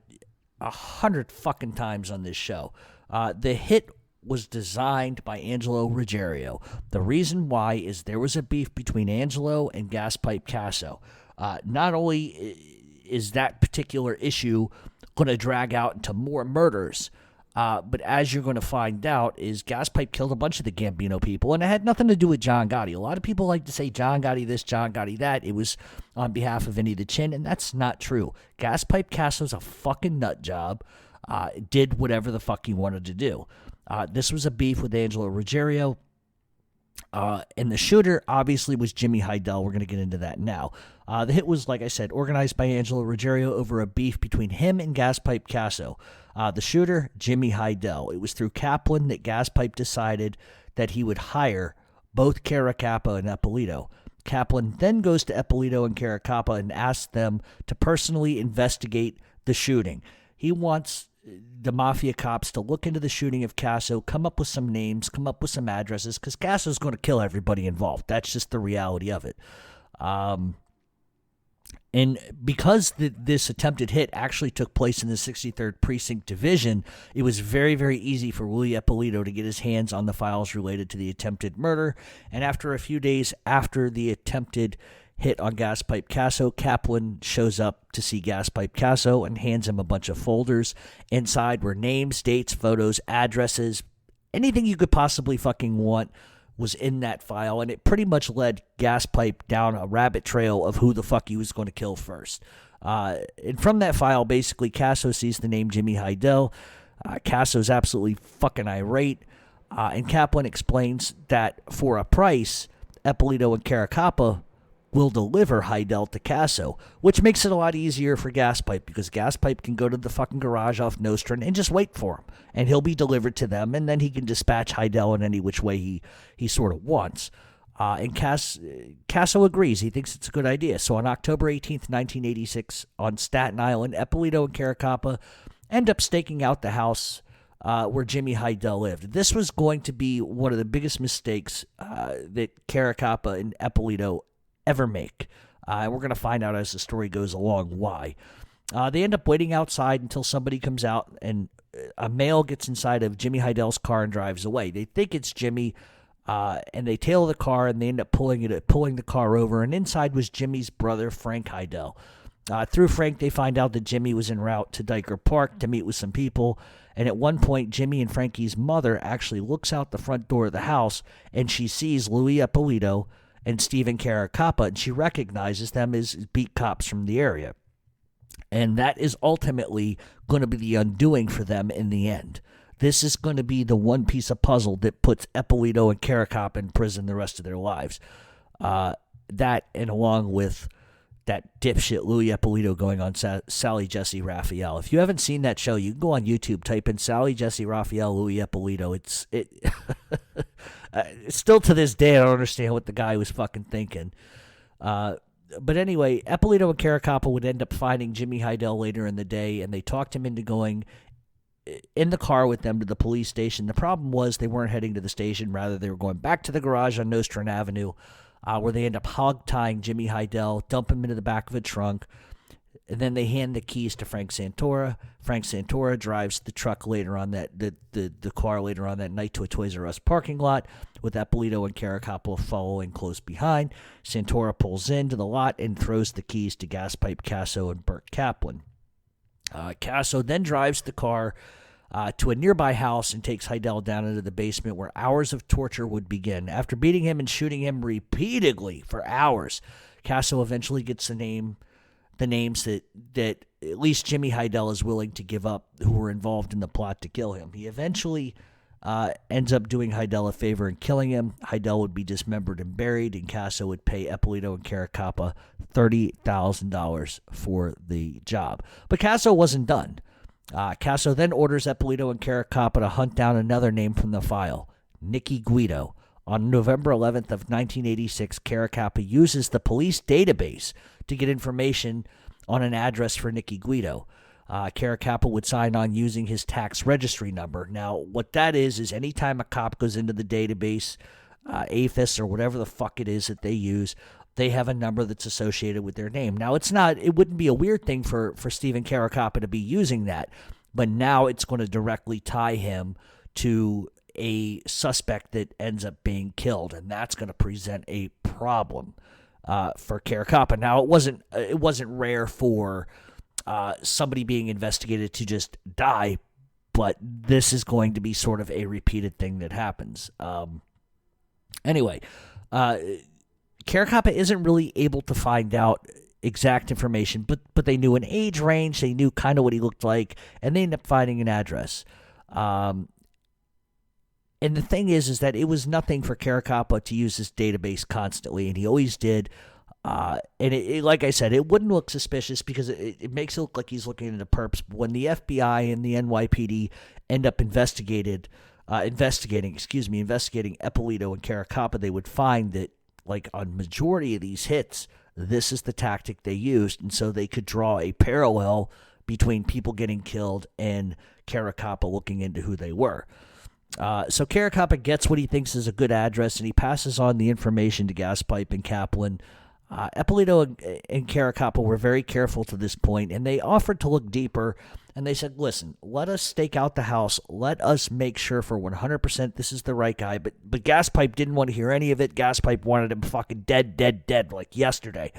100 fucking times on this show. The hit was designed by Angelo Ruggiero. The reason why is there was a beef between Angelo and Gaspipe Casso. Not only is that particular issue going to drag out into more murders, but as you're going to find out, is Gaspipe killed a bunch of the Gambino people, and it had nothing to do with John Gotti. A lot of people like to say John Gotti this, John Gotti that. It was on behalf of Vinny the Chin, and that's not true. Gaspipe Casso's a fucking nut job. Did whatever the fuck he wanted to do. This was a beef with Angelo Ruggiero. And the shooter obviously was Jimmy Heidel. We're going to get into that now. The hit was, like I said, organized by Angelo Ruggiero over a beef between him and Gaspipe Casso. The shooter, Jimmy Heidel. It was through Kaplan that Gaspipe decided that he would hire both Carracappa and Eppolito. Kaplan then goes to Eppolito and Carracappa and asks them to personally investigate the shooting. He wants the Mafia Cops to look into the shooting of Casso, come up with some names, come up with some addresses, because Casso's going to kill everybody involved. That's just the reality of it. And because this attempted hit actually took place in the 63rd Precinct Division, it was very, very easy for Louie Eppolito to get his hands on the files related to the attempted murder. And after a few days after the attempted hit on Gaspipe Casso, Kaplan shows up to see Gaspipe Casso and hands him a bunch of folders. Inside were names, dates, photos, addresses, anything you could possibly fucking want was in that file, and it pretty much led Gaspipe down a rabbit trail of who the fuck he was going to kill first. And from that file, basically, Casso sees the name Jimmy Heidel. Casso's absolutely fucking irate, and Kaplan explains that for a price, Eppolito and Carracappa will deliver Heidel to Casso, which makes it a lot easier for Gaspipe because Gaspipe can go to the fucking garage off Nostra and just wait for him, and he'll be delivered to them, and then he can dispatch Heidel in any which way he sort of wants. And Casso agrees. He thinks it's a good idea. So on October 18th, 1986, on Staten Island, Eppolito and Carracappa end up staking out the house where Jimmy Heidel lived. This was going to be one of the biggest mistakes that Carracappa and Eppolito ever make. And we're going to find out as the story goes along why. They end up waiting outside until somebody comes out, and a male gets inside of Jimmy Heidel's car and drives away. They think it's Jimmy, and they tail the car, and they end up pulling the car over, and inside was Jimmy's brother, Frank Heidel. Through Frank, they find out that Jimmy was en route to Diker Park to meet with some people, and at one point, Jimmy and Frankie's mother actually looks out the front door of the house, and she sees Louie Eppolito and Steven Carracappa, and she recognizes them as beat cops from the area. And that is ultimately going to be the undoing for them in the end. This is going to be the one piece of puzzle that puts Eppolito and Carracappa in prison the rest of their lives. That, and along with that dipshit Louie Eppolito going on Sally Jesse Raphael. If you haven't seen that show, you can go on YouTube, type in Sally Jesse Raphael, Louie Eppolito. Still to this day, I don't understand what the guy was fucking thinking. But anyway, Eppolito and Carracappa would end up finding Jimmy Heidel later in the day, and they talked him into going in the car with them to the police station. The problem was they weren't heading to the station. Rather, they were going back to the garage on Nostra Avenue, where they end up hog-tying Jimmy Heidel, dump him into the back of a trunk, and then they hand the keys to Frank Santora. Frank Santora drives the truck later on the car later on that night to a Toys R Us parking lot, with Eppolito and Carracappa following close behind. Santora pulls into the lot and throws the keys to Gaspipe Casso and Burt Kaplan. Casso then drives the car to a nearby house and takes Heidel down into the basement, where hours of torture would begin. After beating him and shooting him repeatedly for hours, Casso eventually gets the names that at least Jimmy Heidel is willing to give up, who were involved in the plot to kill him. He eventually ends up doing Heidel a favor and killing him. Heidel would be dismembered and buried, and Casso would pay Eppolito and Carracappa $30,000 for the job. But Casso wasn't done. Casso then orders Eppolito and Carracappa to hunt down another name from the file, Nicky Guido, On November 11th of 1986, Carracappa uses the police database to get information on an address for Nicky Guido. Carracappa would sign on using his tax registry number. Now, what that is anytime a cop goes into the database, AFIS or whatever the fuck it is that they use, they have a number that's associated with their name. Now, it wouldn't be a weird thing for Steven Carracappa to be using that, but now it's going to directly tie him to a suspect that ends up being killed, and that's going to present a problem for Carracappa. Now, it wasn't rare for somebody being investigated to just die, but this is going to be sort of a repeated thing that happens. Anyway, Carracappa isn't really able to find out exact information, but they knew an age range, they knew kind of what he looked like, and they ended up finding an address. And the thing is that it was nothing for Carracappa to use this database constantly, and he always did. And like I said, it wouldn't look suspicious because it makes it look like he's looking into perps. But when the FBI and the NYPD end up investigating Eppolito and Carracappa, they would find that, like, on majority of these hits, this is the tactic they used, and so they could draw a parallel between people getting killed and Carracappa looking into who they were. So Carracappa gets what he thinks is a good address, and he passes on the information to Gaspipe and Kaplan. Eppolito and Carracappa were very careful to this point, and they offered to look deeper, and they said, listen, let us stake out the house. Let us make sure for 100% this is the right guy. But Gaspipe didn't want to hear any of it. Gaspipe wanted him fucking dead, like yesterday.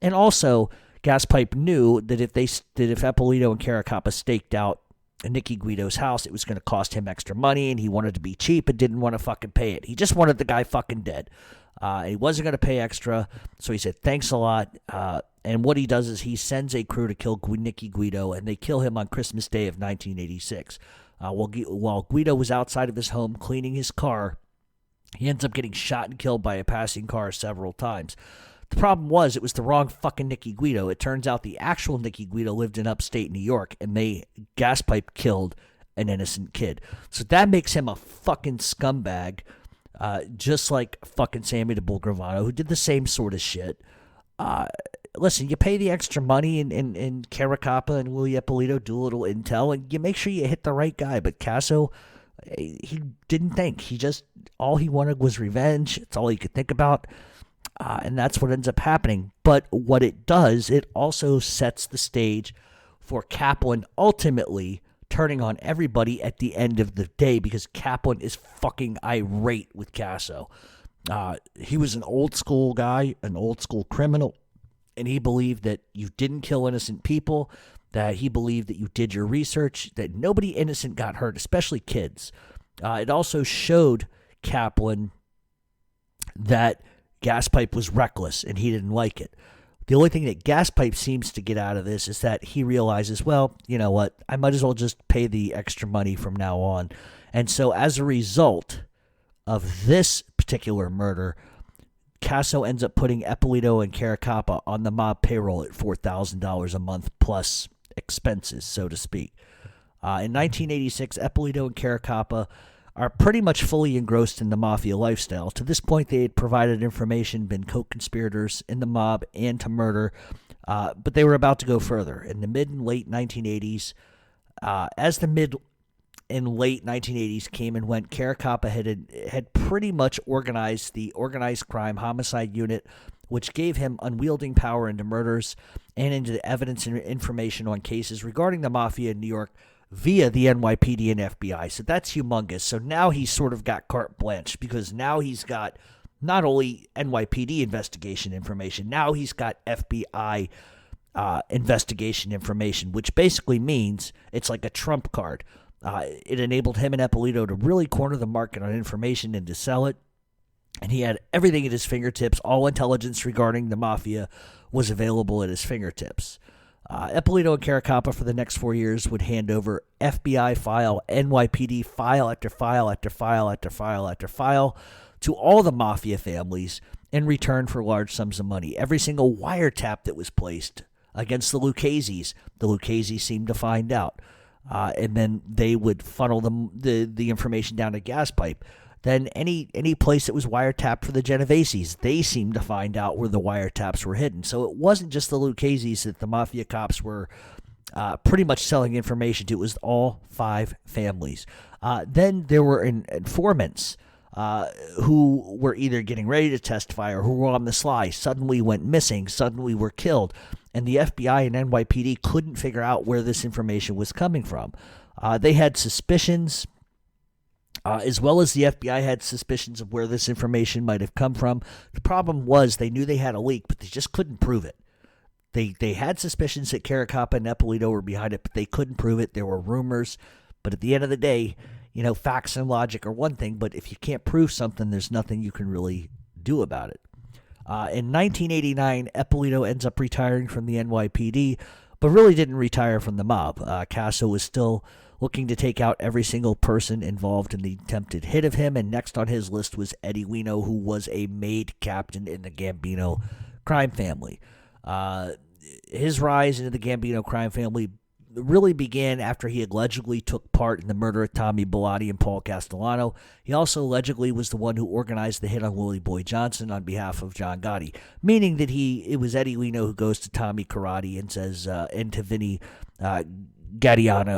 And also, Gaspipe knew that if Eppolito and Carracappa staked out Nicky Guido's house, it was going to cost him extra money, and he wanted to be cheap and didn't want to fucking pay it. He just wanted the guy fucking dead. He wasn't going to pay extra, so he said, thanks a lot. And what he does is he sends a crew to kill Nicky Guido, and they kill him on Christmas Day of 1986. While Guido was outside of his home cleaning his car, he ends up getting shot and killed by a passing car several times. The problem was it was the wrong fucking Nicky Guido. It turns out the actual Nicky Guido lived in upstate New York, and Gaspipe killed an innocent kid. So that makes him a fucking scumbag. Just like fucking Sammy the Bull Gravano, who did the same sort of shit. Listen, you pay the extra money, and Carracappa and Louie Eppolito do a little intel, and you make sure you hit the right guy. But Casso, he didn't think. All he wanted was revenge. It's all he could think about. And that's what ends up happening. But what it does, it also sets the stage for Kaplan ultimately turning on everybody at the end of the day, because Kaplan is fucking irate with Casso. He was an old school guy, an old school criminal, and he believed that you didn't kill innocent people, that he believed that you did your research, that nobody innocent got hurt, especially kids. It also showed Kaplan that Gaspipe was reckless, and he didn't like it. The only thing that Gaspipe seems to get out of this is that he realizes, well, you know what, I might as well just pay the extra money from now on. And so as a result of this particular murder, Casso ends up putting Eppolito and Carracappa on the mob payroll at $4,000 a month plus expenses, so to speak. In 1986, Eppolito and Carracappa are pretty much fully engrossed in the mafia lifestyle. To this point, they had provided information, been co-conspirators in the mob and to murder, but they were about to go further. In the mid and late 1980s, as the mid and late 1980s came and went, Carracappa had pretty much organized the organized crime homicide unit, which gave him unwielding power into murders and into the evidence and information on cases regarding the mafia in New York via the NYPD and FBI. So that's humongous. So now he's sort of got carte blanche, because now he's got not only NYPD investigation information, now he's got FBI investigation information, which basically means it's like a trump card. It enabled him and Eppolito to really corner the market on information and to sell it. And he had everything at his fingertips. All intelligence regarding the mafia was available at his fingertips. Eppolito and Carracappa for the next 4 years would hand over FBI file, NYPD file after file after file after file after file to all the mafia families in return for large sums of money. Every single wiretap that was placed against the Lucchese's seemed to find out. And then they would funnel the information down to Gaspipe. than any place that was wiretapped for the Genoveses. They seemed to find out where the wiretaps were hidden. So it wasn't just the Lucchese's that the Mafia Cops were pretty much selling information to. It was all 5 families. Then there were informants who were either getting ready to testify or who were on the sly, suddenly went missing, suddenly were killed. And the FBI and NYPD couldn't figure out where this information was coming from. They had suspicions, as well as the FBI had suspicions of where this information might have come from. The problem was they knew they had a leak, but they just couldn't prove it. They had suspicions that Carracappa and Eppolito were behind it, but they couldn't prove it. There were rumors. But at the end of the day, facts and logic are one thing, but if you can't prove something, there's nothing you can really do about it. In 1989, Eppolito ends up retiring from the NYPD, but really didn't retire from the mob. Casso was still looking to take out every single person involved in the attempted hit of him, and next on his list was Eddie Wino, who was a maid captain in the Gambino crime family. His rise into the Gambino crime family really began after he allegedly took part in the murder of Tommy Bellotti and Paul Castellano. He also allegedly was the one who organized the hit on Willie Boy Johnson on behalf of John Gotti, meaning that it was Eddie Wino who goes to Tommy Karate and says, and to Vinny Giattino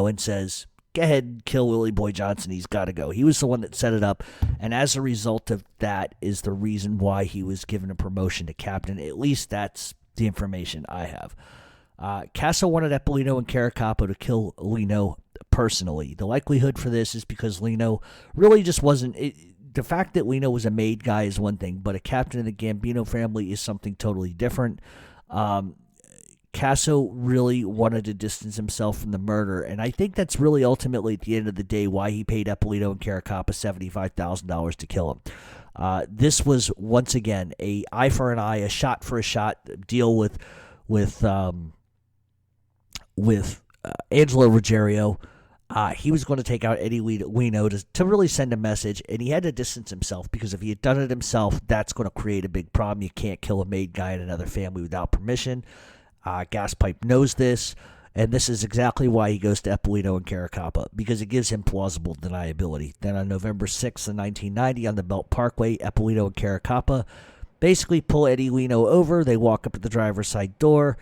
and says, go ahead, kill Willie Boy Johnson, he's got to go. He was the one that set it up, and as a result of that is the reason why he was given a promotion to captain. At least that's the information I have. Casso wanted Eppolito and Carracappa to kill Lino personally. The likelihood for this is because Lino really just wasn't... the fact that Lino was a made guy is one thing, but a captain of the Gambino family is something totally different. Casso really wanted to distance himself from the murder, and I think that's really ultimately, at the end of the day, why he paid Eppolito and Carracappa $75,000 to kill him. This was, once again, a eye for an eye, a shot for a shot deal with Angelo Ruggiero. He was going to take out Eddie Wino to really send a message, and he had to distance himself, because if he had done it himself, that's going to create a big problem. You can't kill a made guy in another family without permission. Gaspipe knows this, and this is exactly why he goes to Eppolito and Carracappa, because it gives him plausible deniability. Then on November 6th of 1990 on the Belt Parkway, Eppolito and Carracappa basically pull Eddie Wino over. They walk up to the driver's side door.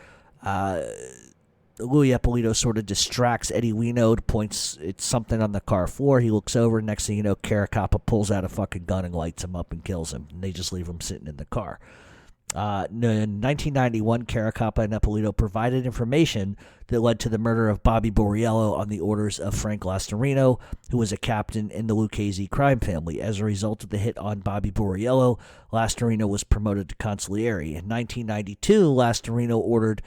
Louie Eppolito sort of distracts Eddie Wino, points at something on the car floor. He looks over, next thing you know, Carracappa pulls out a fucking gun and lights him up and kills him. And they just leave him sitting in the car. In 1991, Carracappa and Eppolito provided information that led to the murder of Bobby Borriello on the orders of Frank Lastarino, who was a captain in the Lucchese crime family. As a result of the hit on Bobby Borriello, Lastarino was promoted to consigliere. In 1992, Lastarino ordered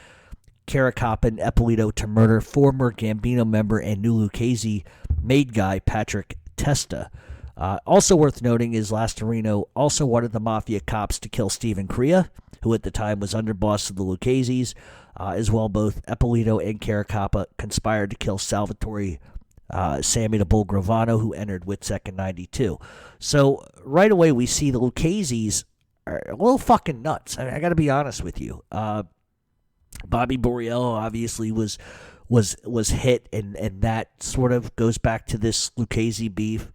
Carracappa and Eppolito to murder former Gambino member and new Lucchese made guy Patrick Testa. Also worth noting is Lastarino also wanted the Mafia Cops to kill Steven Carracappa, who at the time was underboss of the Lucchese's. As well, both Eppolito and Carracappa conspired to kill Salvatore Sammy the Bull Gravano, who entered Witsec in 92. So right away we see the Lucchese's are a little fucking nuts. I got to be honest with you. Bobby Borriello obviously was hit, and that sort of goes back to this Lucchese beef.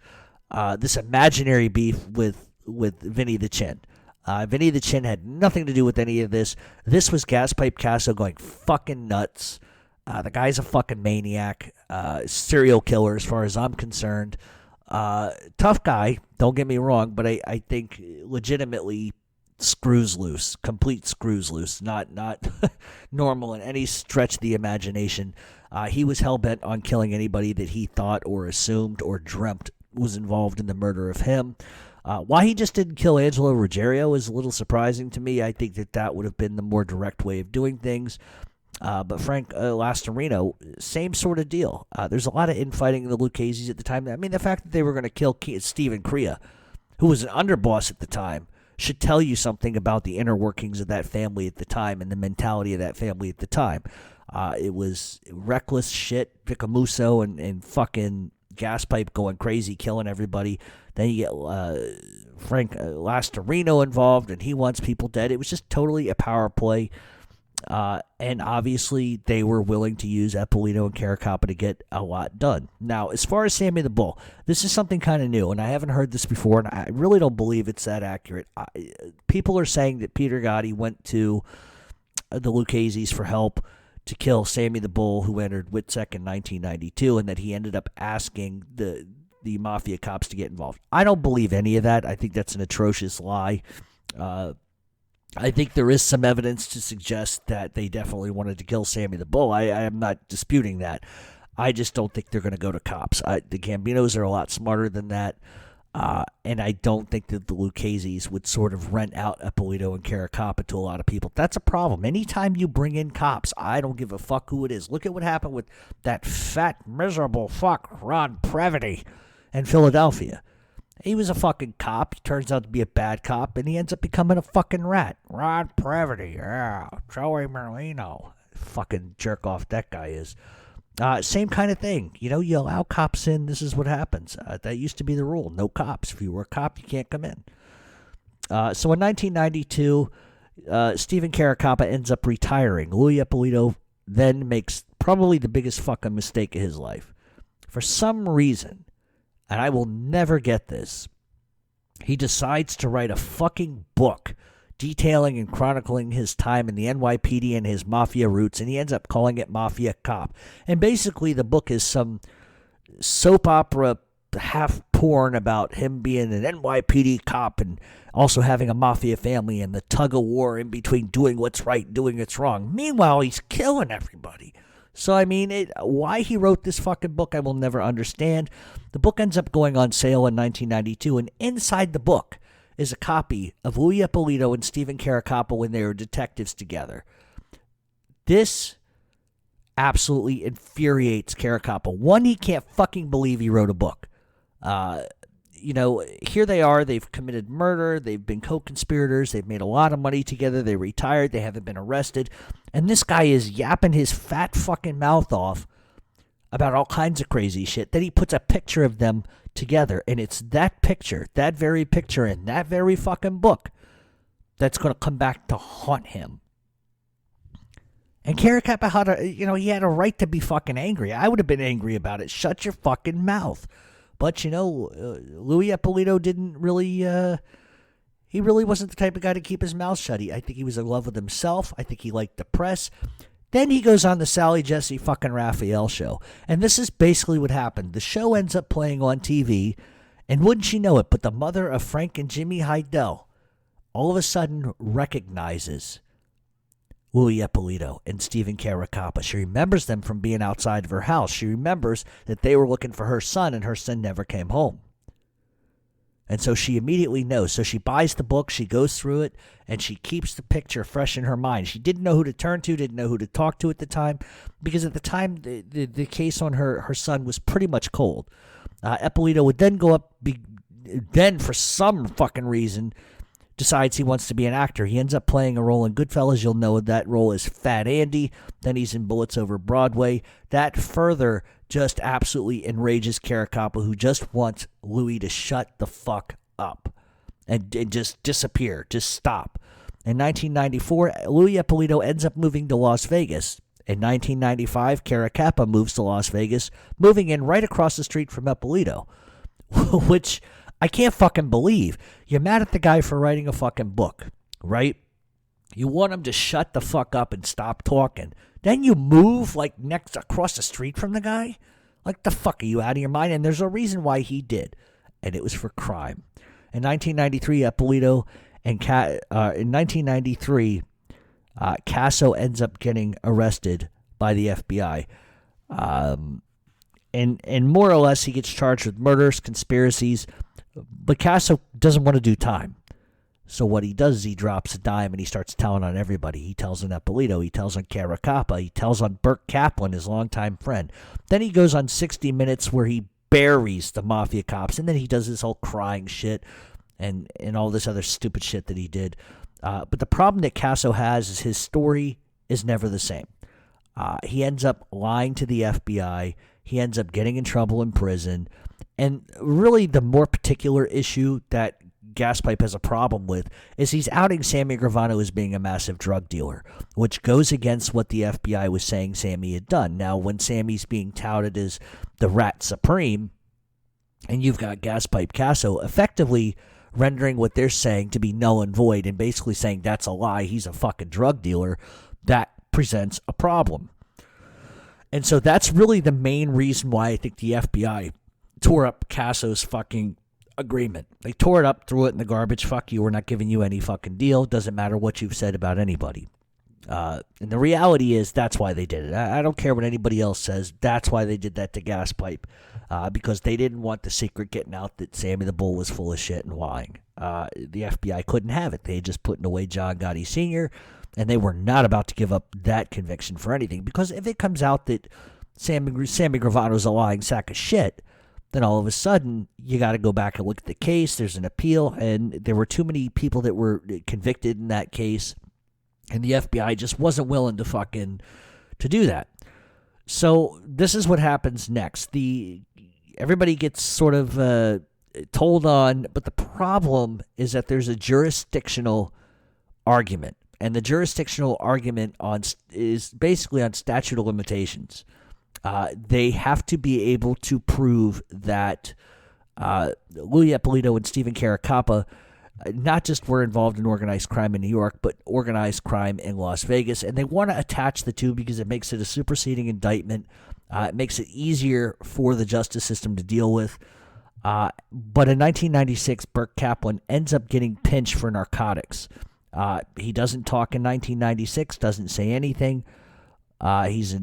This imaginary beef with Vinny the Chin. Vinny the Chin had nothing to do with any of this. This was Gaspipe Casso going fucking nuts. The guy's a fucking maniac, serial killer as far as I'm concerned. Tough guy, don't get me wrong, but I think legitimately screws loose, complete screws loose, not normal in any stretch of the imagination. He was hell-bent on killing anybody that he thought or assumed or dreamt was involved in the murder of him. Why he just didn't kill Angelo Ruggiero is a little surprising to me. I think that would have been the more direct way of doing things. But Frank Lastarino, same sort of deal. There's a lot of infighting in the Lucchese's at the time. I mean, the fact that they were going to kill Steven Carracappa, who was an underboss at the time, should tell you something about the inner workings of that family at the time and the mentality of that family at the time. It was reckless shit, Vicamuso and fucking Gaspipe going crazy, killing everybody. Then you get Frank Lastarino involved, and he wants people dead. It was just totally a power play. And obviously, they were willing to use Eppolito and Carracappa to get a lot done. Now, as far as Sammy the Bull, this is something kind of new, and I haven't heard this before, and I really don't believe it's that accurate. People are saying that Peter Gotti went to the Lucchese's for help to kill Sammy the Bull, who entered WITSEC in 1992, and that he ended up asking the Mafia Cops to get involved. I don't believe any of that. I think that's an atrocious lie. I think there is some evidence to suggest that they definitely wanted to kill Sammy the Bull. I am not disputing that. I just don't think they're going to go to cops. The Gambinos are a lot smarter than that. And I don't think that the Lucchese's would sort of rent out Eppolito and Carracappa to a lot of people. That's a problem. Anytime you bring in cops, I don't give a fuck who it is. Look at what happened with that fat, miserable fuck, Ron Previty, in Philadelphia. He was a fucking cop. He turns out to be a bad cop, and he ends up becoming a fucking rat. Ron Previty, yeah. Joey Merlino. Fucking jerk off that guy is. Same kind of thing. You know, you allow cops in, this is what happens. That used to be the rule. No cops. If you were a cop, you can't come in. So in 1992, Steven Carracappa ends up retiring. Louie Eppolito then makes probably the biggest fucking mistake of his life. For some reason, and I will never get this, he decides to write a fucking book detailing and chronicling his time in the NYPD and his mafia roots, and he ends up calling it Mafia Cop. And basically the book is some soap opera half porn about him being an NYPD cop and also having a mafia family and the tug of war in between doing what's right and doing what's wrong. Meanwhile, he's killing everybody. So, I mean, why he wrote this fucking book, I will never understand. The book ends up going on sale in 1992, and inside the book is a copy of Louie Eppolito and Steven Carracappa when they were detectives together. This absolutely infuriates Carracappa. One, he can't fucking believe he wrote a book. You know, here they are. They've committed murder. They've been co-conspirators. They've made a lot of money together. They retired. They haven't been arrested. And this guy is yapping his fat fucking mouth off about all kinds of crazy shit. Then he puts a picture of them together. And it's that picture, that very picture in that very fucking book that's going to come back to haunt him. And Carracappa he had a right to be fucking angry. I would have been angry about it. Shut your fucking mouth. But, Louie Eppolito didn't really, he really wasn't the type of guy to keep his mouth shut. I think he was in love with himself. I think he liked the press. Then he goes on the Sally Jesse fucking Raphael show. And this is basically what happened. The show ends up playing on TV, and wouldn't you know it, but the mother of Frank and Jimmy Heidel all of a sudden recognizes Louie Eppolito and Steven Carracappa. She remembers them from being outside of her house. She remembers that they were looking for her son, and her son never came home. And so she immediately knows. So she buys the book, she goes through it, and she keeps the picture fresh in her mind. She didn't know who to turn to, didn't know who to talk to at the time, because at the time, the case on her son was pretty much cold. Eppolito would then go up, then for some fucking reason, decides he wants to be an actor. He ends up playing a role in Goodfellas. You'll know that role is Fat Andy. Then he's in Bullets Over Broadway. That further just absolutely enrages Carracappa, who just wants Louie to shut the fuck up and just disappear, just stop. In 1994, Louie Eppolito ends up moving to Las Vegas. In 1995, Carracappa moves to Las Vegas, moving in right across the street from Eppolito, which I can't fucking believe. You're mad at the guy for writing a fucking book, right? You want him to shut the fuck up and stop talking. Then you move like next across the street from the guy? Like the fuck, are you out of your mind? And there's a reason why he did. And it was for crime. In 1993, Eppolito and in 1993, Casso ends up getting arrested by the FBI. And more or less, he gets charged with murders, conspiracies. But Casso doesn't want to do time. So what he does is he drops a dime and he starts telling on everybody. He tells on Eppolito, he tells on Carracappa, he tells on Burt Kaplan, his longtime friend. Then he goes on 60 Minutes where he buries the Mafia Cops, and then he does this whole crying shit and all this other stupid shit that he did. But the problem that Casso has is his story is never the same. He ends up lying to the FBI. He ends up getting in trouble in prison. And really the more particular issue that Gaspipe has a problem with is he's outing Sammy Gravano as being a massive drug dealer, which goes against what the FBI was saying Sammy had done. Now, when Sammy's being touted as the rat supreme, and you've got Gaspipe Casso effectively rendering what they're saying to be null and void and basically saying that's a lie, he's a fucking drug dealer, that presents a problem. And so that's really the main reason why I think the FBI tore up Casso's fucking agreement. They tore it up, threw it in the garbage. Fuck you, we're not giving you any fucking deal. Doesn't matter what you've said about anybody. And the reality is that's why they did it. I don't care what anybody else says. That's why they did that to Gaspipe. Because they didn't want the secret getting out that Sammy the Bull was full of shit and lying. The FBI couldn't have it. They had just put away John Gotti Sr., and they were not about to give up that conviction for anything. Because if it comes out that Sammy Gravano's a lying sack of shit, then all of a sudden you got to go back and look at the case. There's an appeal, and there were too many people that were convicted in that case, and the FBI just wasn't willing to do that. So this is what happens next. Everybody gets sort of told on, but the problem is that there's a jurisdictional argument, and the jurisdictional argument is basically on statute of limitations. They have to be able to prove that Louie Eppolito and Steven Carracappa not just were involved in organized crime in New York, but organized crime in Las Vegas. And they want to attach the two because it makes it a superseding indictment. It makes it easier for the justice system to deal with. But in 1996, Burt Kaplan ends up getting pinched for narcotics. He doesn't talk in 1996, doesn't say anything. He's a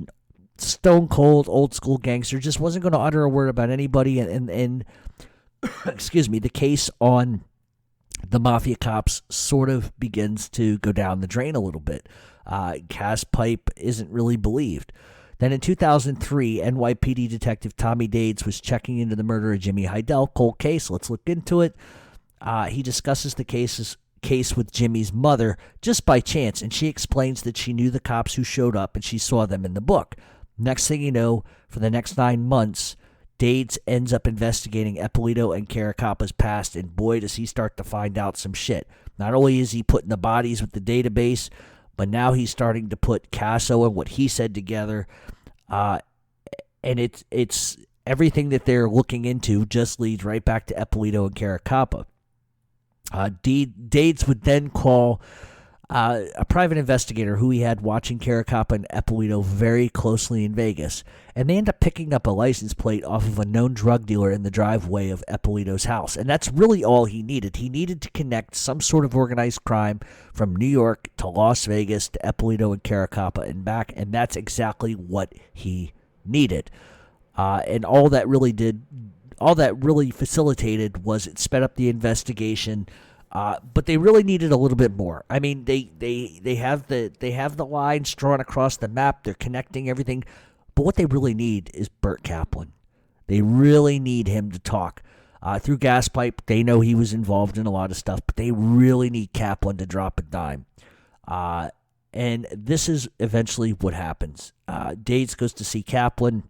stone cold, old school gangster, just wasn't going to utter a word about anybody. And excuse me, the case on the Mafia Cops sort of begins to go down the drain a little bit. Gaspipe isn't really believed. Then in 2003, NYPD detective Tommy Dades was checking into the murder of Jimmy Heidel, cold case. Let's look into it. He discusses the case with Jimmy's mother just by chance, and she explains that she knew the cops who showed up and she saw them in the book. Next thing you know, for the next 9 months, Dades ends up investigating Eppolito and Carracappa's past, and boy, does he start to find out some shit. Not only is he putting the bodies with the database, but now he's starting to put Casso and what he said together, and it's everything that they're looking into just leads right back to Eppolito and Carracappa. Dades would then call a private investigator who he had watching Carracappa and Eppolito very closely in Vegas, and they end up picking up a license plate off of a known drug dealer in the driveway of Eppolito's house, and that's really all he needed. He needed to connect some sort of organized crime from New York to Las Vegas to Eppolito and Carracappa and back, and that's exactly what he needed. And all that really facilitated was it sped up the investigation. But they really needed a little bit more. I mean, they have the lines drawn across the map. They're connecting everything. But what they really need is Burt Kaplan. They really need him to talk. Through Gaspipe, they know he was involved in a lot of stuff, but they really need Kaplan to drop a dime. And this is eventually what happens. Dades goes to see Kaplan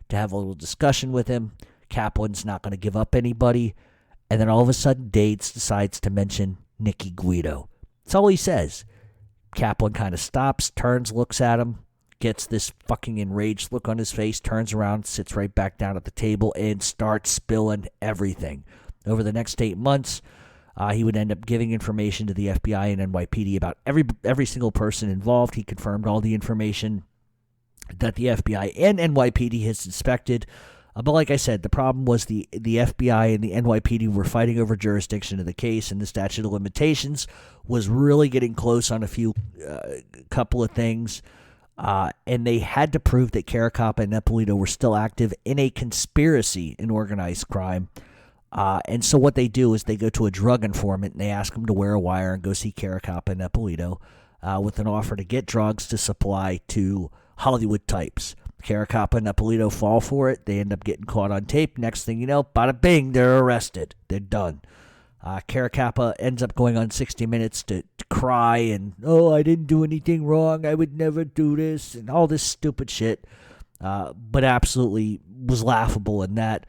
to have a little discussion with him. Kaplan's not going to give up anybody. And then all of a sudden, Dades decides to mention Nicky Guido. That's all he says. Kaplan kind of stops, turns, looks at him, gets this fucking enraged look on his face, turns around, sits right back down at the table, and starts spilling everything. Over the next 8 months, he would end up giving information to the FBI and NYPD about every single person involved. He confirmed all the information that the FBI and NYPD had suspected. But like I said, the problem was the FBI and the NYPD were fighting over jurisdiction of the case, and the statute of limitations was really getting close on a couple of things. And they had to prove that Carracappa and Eppolito were still active in a conspiracy in organized crime. And so what they do is they go to a drug informant and they ask him to wear a wire and go see Carracappa and Eppolito with an offer to get drugs to supply to Hollywood types. Carracappa and Eppolito fall for it. They end up getting caught on tape. Next thing you know, bada bing, they're arrested. They're done. Carracappa ends up going on 60 Minutes to cry and, I didn't do anything wrong. I would never do this and all this stupid shit. But absolutely was laughable in that.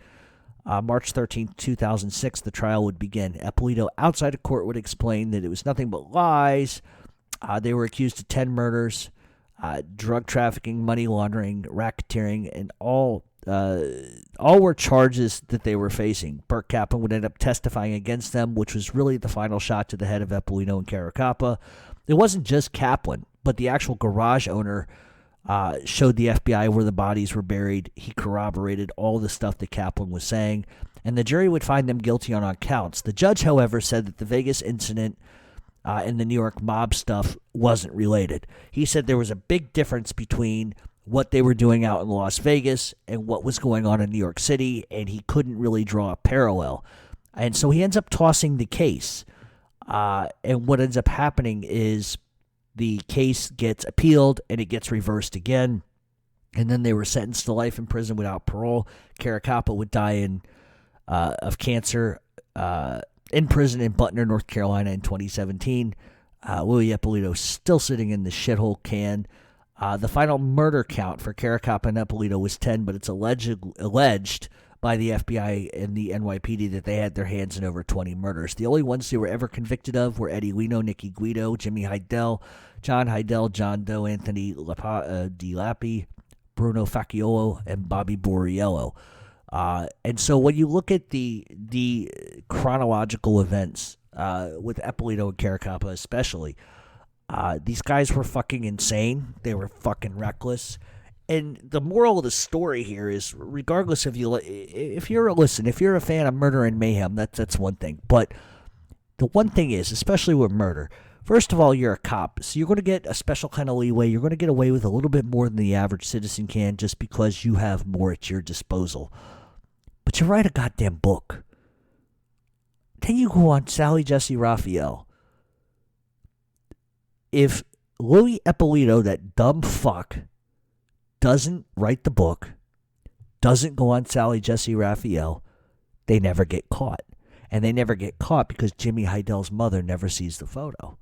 March 13th, 2006, the trial would begin. Eppolito outside of court would explain that it was nothing but lies. They were accused of 10 murders, drug trafficking, money laundering, racketeering, and all were charges that they were facing. Burt Kaplan would end up testifying against them, which was really the final shot to the head of Eppolito and Carracappa. It wasn't just Kaplan, but the actual garage owner showed the FBI where the bodies were buried. He corroborated all the stuff that Kaplan was saying, and the jury would find them guilty on all counts. The judge, however, said that the Vegas incident and the New York mob stuff wasn't related. He said there was a big difference between what they were doing out in Las Vegas and what was going on in New York City, and he couldn't really draw a parallel. And so he ends up tossing the case. And what ends up happening is the case gets appealed and it gets reversed again. And then they were sentenced to life in prison without parole. Carracappa would die of cancer in prison in Butner, North Carolina in 2017. Louie Eppolito still sitting in the shithole can. The final murder count for Carracappa and Eppolito was 10, but it's alleged by the FBI and the NYPD that they had their hands in over 20 murders. The only ones they were ever convicted of were Eddie Leno, Nicky Guido, Jimmy Heidel, John Heidel, John Doe, Anthony DiLappi, Bruno Facciolo, and Bobby Borriello. And so when you look at the chronological events with Eppolito and Carracappa especially, these guys were fucking insane. They were fucking reckless. And the moral of the story here is, regardless of if you're a fan of murder and mayhem, that's one thing. But the one thing is, especially with murder, first of all, you're a cop, so you're going to get a special kind of leeway. You're going to get away with a little bit more than the average citizen can just because you have more at your disposal. But you write a goddamn book. Then you go on Sally Jesse Raphael. If Louie Eppolito, that dumb fuck, doesn't write the book, doesn't go on Sally Jesse Raphael, they never get caught. And they never get caught because Jimmy Heidel's mother never sees the photo.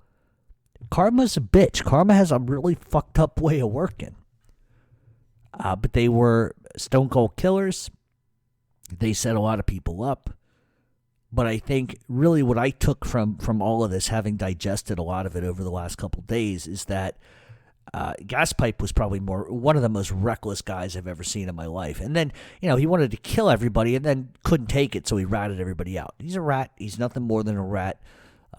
Karma's a bitch. Karma has a really fucked up way of working. But they were stone cold killers. They set a lot of people up. But I think really what I took from all of this, having digested a lot of it over the last couple of days, is that Gaspipe was probably one of the most reckless guys I've ever seen in my life. And then, he wanted to kill everybody and then couldn't take it, so he ratted everybody out. He's a rat. He's nothing more than a rat.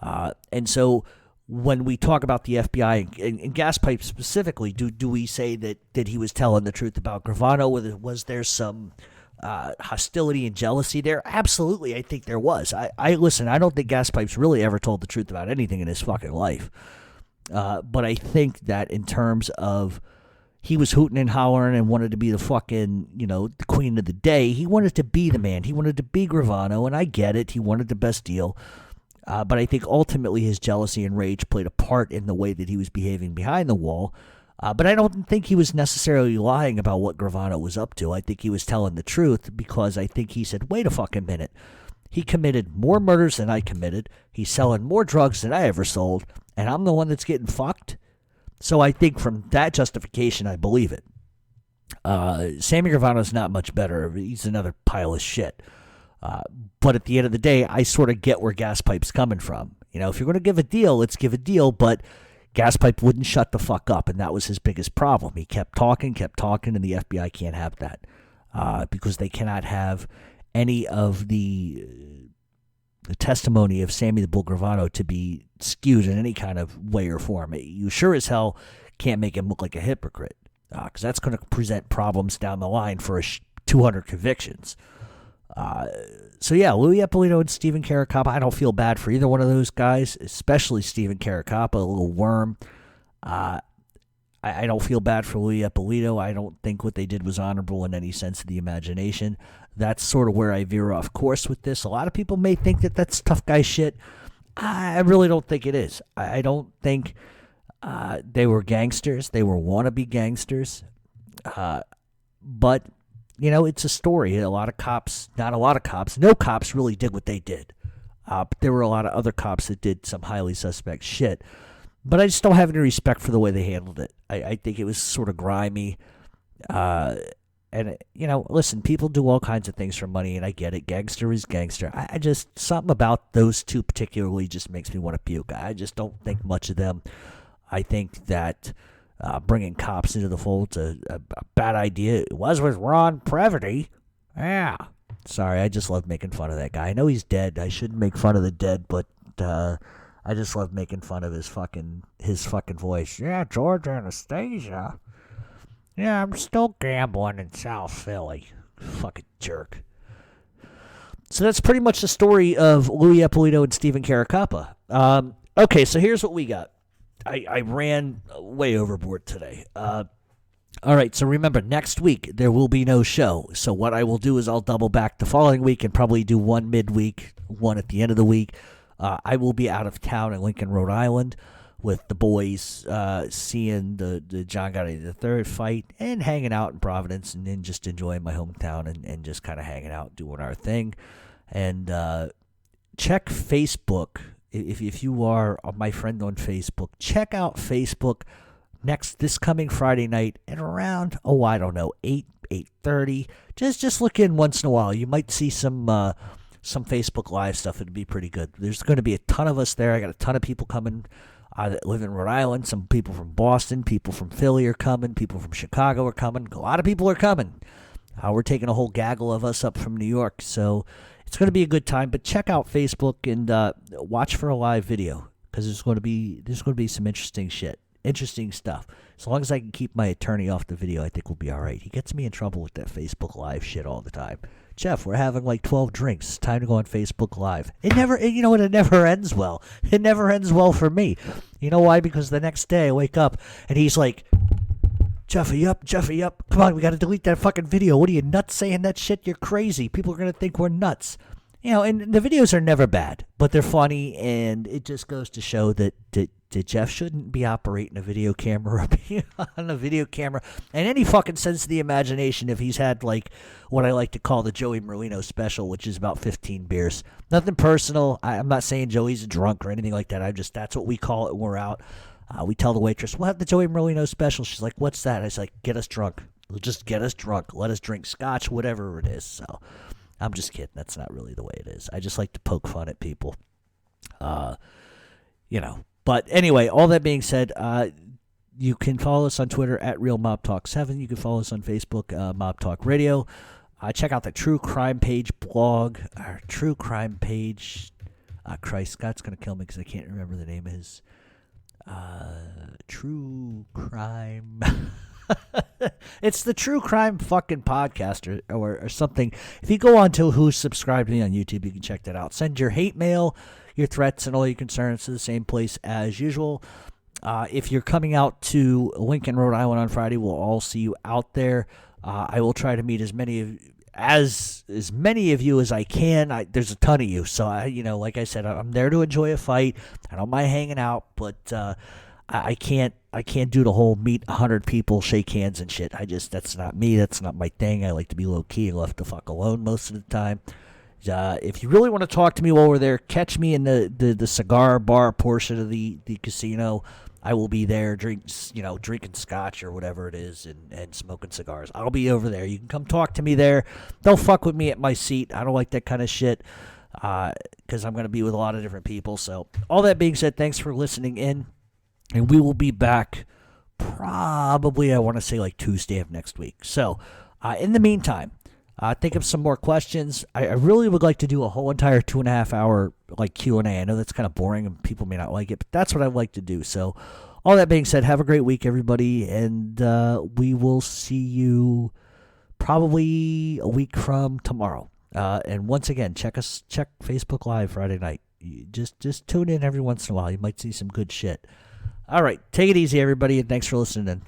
And so when we talk about the FBI and Gaspipe specifically, do we say that he was telling the truth about Gravano? Was there some hostility and jealousy there? Absolutely, I think there was. I listen, I don't think Gaspipe's really ever told the truth about anything in his fucking life. But I think that in terms of he was hooting and hollering and wanted to be the fucking, the queen of the day. He wanted to be the man. He wanted to be Gravano, and I get it. He wanted the best deal. But I think ultimately his jealousy and rage played a part in the way that he was behaving behind the wall. But I don't think he was necessarily lying about what Gravano was up to. I think he was telling the truth because I think he said, wait a fucking minute. He committed more murders than I committed. He's selling more drugs than I ever sold. And I'm the one that's getting fucked. So I think from that justification, I believe it. Sammy Gravano's not much better. He's another pile of shit. But at the end of the day, I sort of get where Gaspipe's coming from. If you're going to give a deal, let's give a deal. But Gaspipe wouldn't shut the fuck up, and that was his biggest problem. He kept talking, and the FBI can't have that because they cannot have any of the testimony of Sammy the Bull Gravano to be skewed in any kind of way or form. You sure as hell can't make him look like a hypocrite because that's going to present problems down the line for 200 convictions. So yeah, Louie Eppolito and Steven Carracappa, I don't feel bad for either one of those guys, especially Steven Carracappa, a little worm. I don't feel bad for Louie Eppolito. I don't think what they did was honorable in any sense of the imagination. That's sort of where I veer off course with this. A lot of people may think that that's tough guy shit. I really don't think it is. I don't think they were gangsters. They were wannabe gangsters. But it's a story. No cops really did what they did. But there were a lot of other cops that did some highly suspect shit. But I just don't have any respect for the way they handled it. I think it was sort of grimy. And And, listen, people do all kinds of things for money, and I get it. Gangster is gangster. I just, something about those two particularly just makes me want to puke. I just don't think much of them. I think that bringing cops into the fold is a bad idea. It was with Ron Previty. Yeah. Sorry, I just love making fun of that guy. I know he's dead. I shouldn't make fun of the dead, but I just love making fun of his fucking voice. Yeah, George Anastasia. Yeah, I'm still gambling in South Philly. Fucking jerk. So that's pretty much the story of Louie Eppolito and Steven Carracappa. Okay, so here's what we got. I ran way overboard today. All right, so remember, next week there will be no show. So what I will do is I'll double back the following week and probably do one midweek, one at the end of the week. I will be out of town in Lincoln, Rhode Island, with the boys, seeing the John Gotti III fight and hanging out in Providence and then just enjoying my hometown and just kind of hanging out, doing our thing. And check Facebook. If you are my friend on Facebook, check out Facebook this coming Friday night at around, 8:30. Just look in once in a while. You might see some Facebook Live stuff. It'd be pretty good. There's going to be a ton of us there. I got a ton of people coming that live in Rhode Island. Some people from Boston, people from Philly are coming, people from Chicago are coming. A lot of people are coming. We're taking a whole gaggle of us up from New York, so it's going to be a good time. But check out Facebook and watch for a live video because there's going to be some interesting stuff. As long as I can keep my attorney off the video, I think we'll be all right. He gets me in trouble with that Facebook Live shit all the time. Jeff, we're having like 12 drinks. It's time to go on Facebook Live. It never ends well. It never ends well for me. You know why? Because the next day I wake up and he's like, Jeffy up. Come on, we got to delete that fucking video. What are you, nuts saying that shit? You're crazy. People are going to think we're nuts. And the videos are never bad, but they're funny, and it just goes to show that Jeff shouldn't be operating a video camera on a video camera and any fucking sense of the imagination if he's had, like, what I like to call the Joey Merlino special, which is about 15 beers. Nothing personal. I'm not saying Joey's a drunk or anything like that. That's what we call it when we're out. We tell the waitress, we'll have the Joey Merlino special. She's like, what's that? I was like, get us drunk. Just get us drunk. Let us drink scotch, whatever it is. So I'm just kidding. That's not really the way it is. I just like to poke fun at people. But anyway, all that being said, you can follow us on Twitter at RealMobTalk7. You can follow us on Facebook, Mob Talk Radio. Check out the True Crime Page blog. Our True Crime Page. Christ, Scott's going to kill me because I can't remember the name of his. True Crime. It's the True Crime fucking podcast or something. If you go on to who's subscribed to me on YouTube, you can check that out. Send your hate mail, your threats, and all your concerns to the same place as usual. If you're coming out to Lincoln, Rhode Island on Friday, we'll all see you out there. I will try to meet as many of you as I can. There's a ton of you, so like I said, I'm there to enjoy a fight. I don't mind hanging out, but I can't do the whole meet 100 people, shake hands and shit. That's not me. That's not my thing. I like to be low key and left the fuck alone most of the time. If you really want to talk to me while we're there, catch me in the cigar bar portion of the casino. I will be there, drinking scotch or whatever it is, and smoking cigars. I'll be over there. You can come talk to me there. Don't fuck with me at my seat. I don't like that kind of shit because I'm going to be with a lot of different people. So all that being said, thanks for listening in, and we will be back probably, I want to say, like Tuesday of next week. So in the meantime, think of some more questions. I really would like to do a whole entire 2.5 hour Q&A. I know that's kind of boring and people may not like it, but that's what I'd like to do. So all that being said, have a great week, everybody, and we will see you probably a week from tomorrow. And once again, check Facebook Live Friday night. Just tune in every once in a while. You might see some good shit. All right, take it easy, everybody, and thanks for listening in.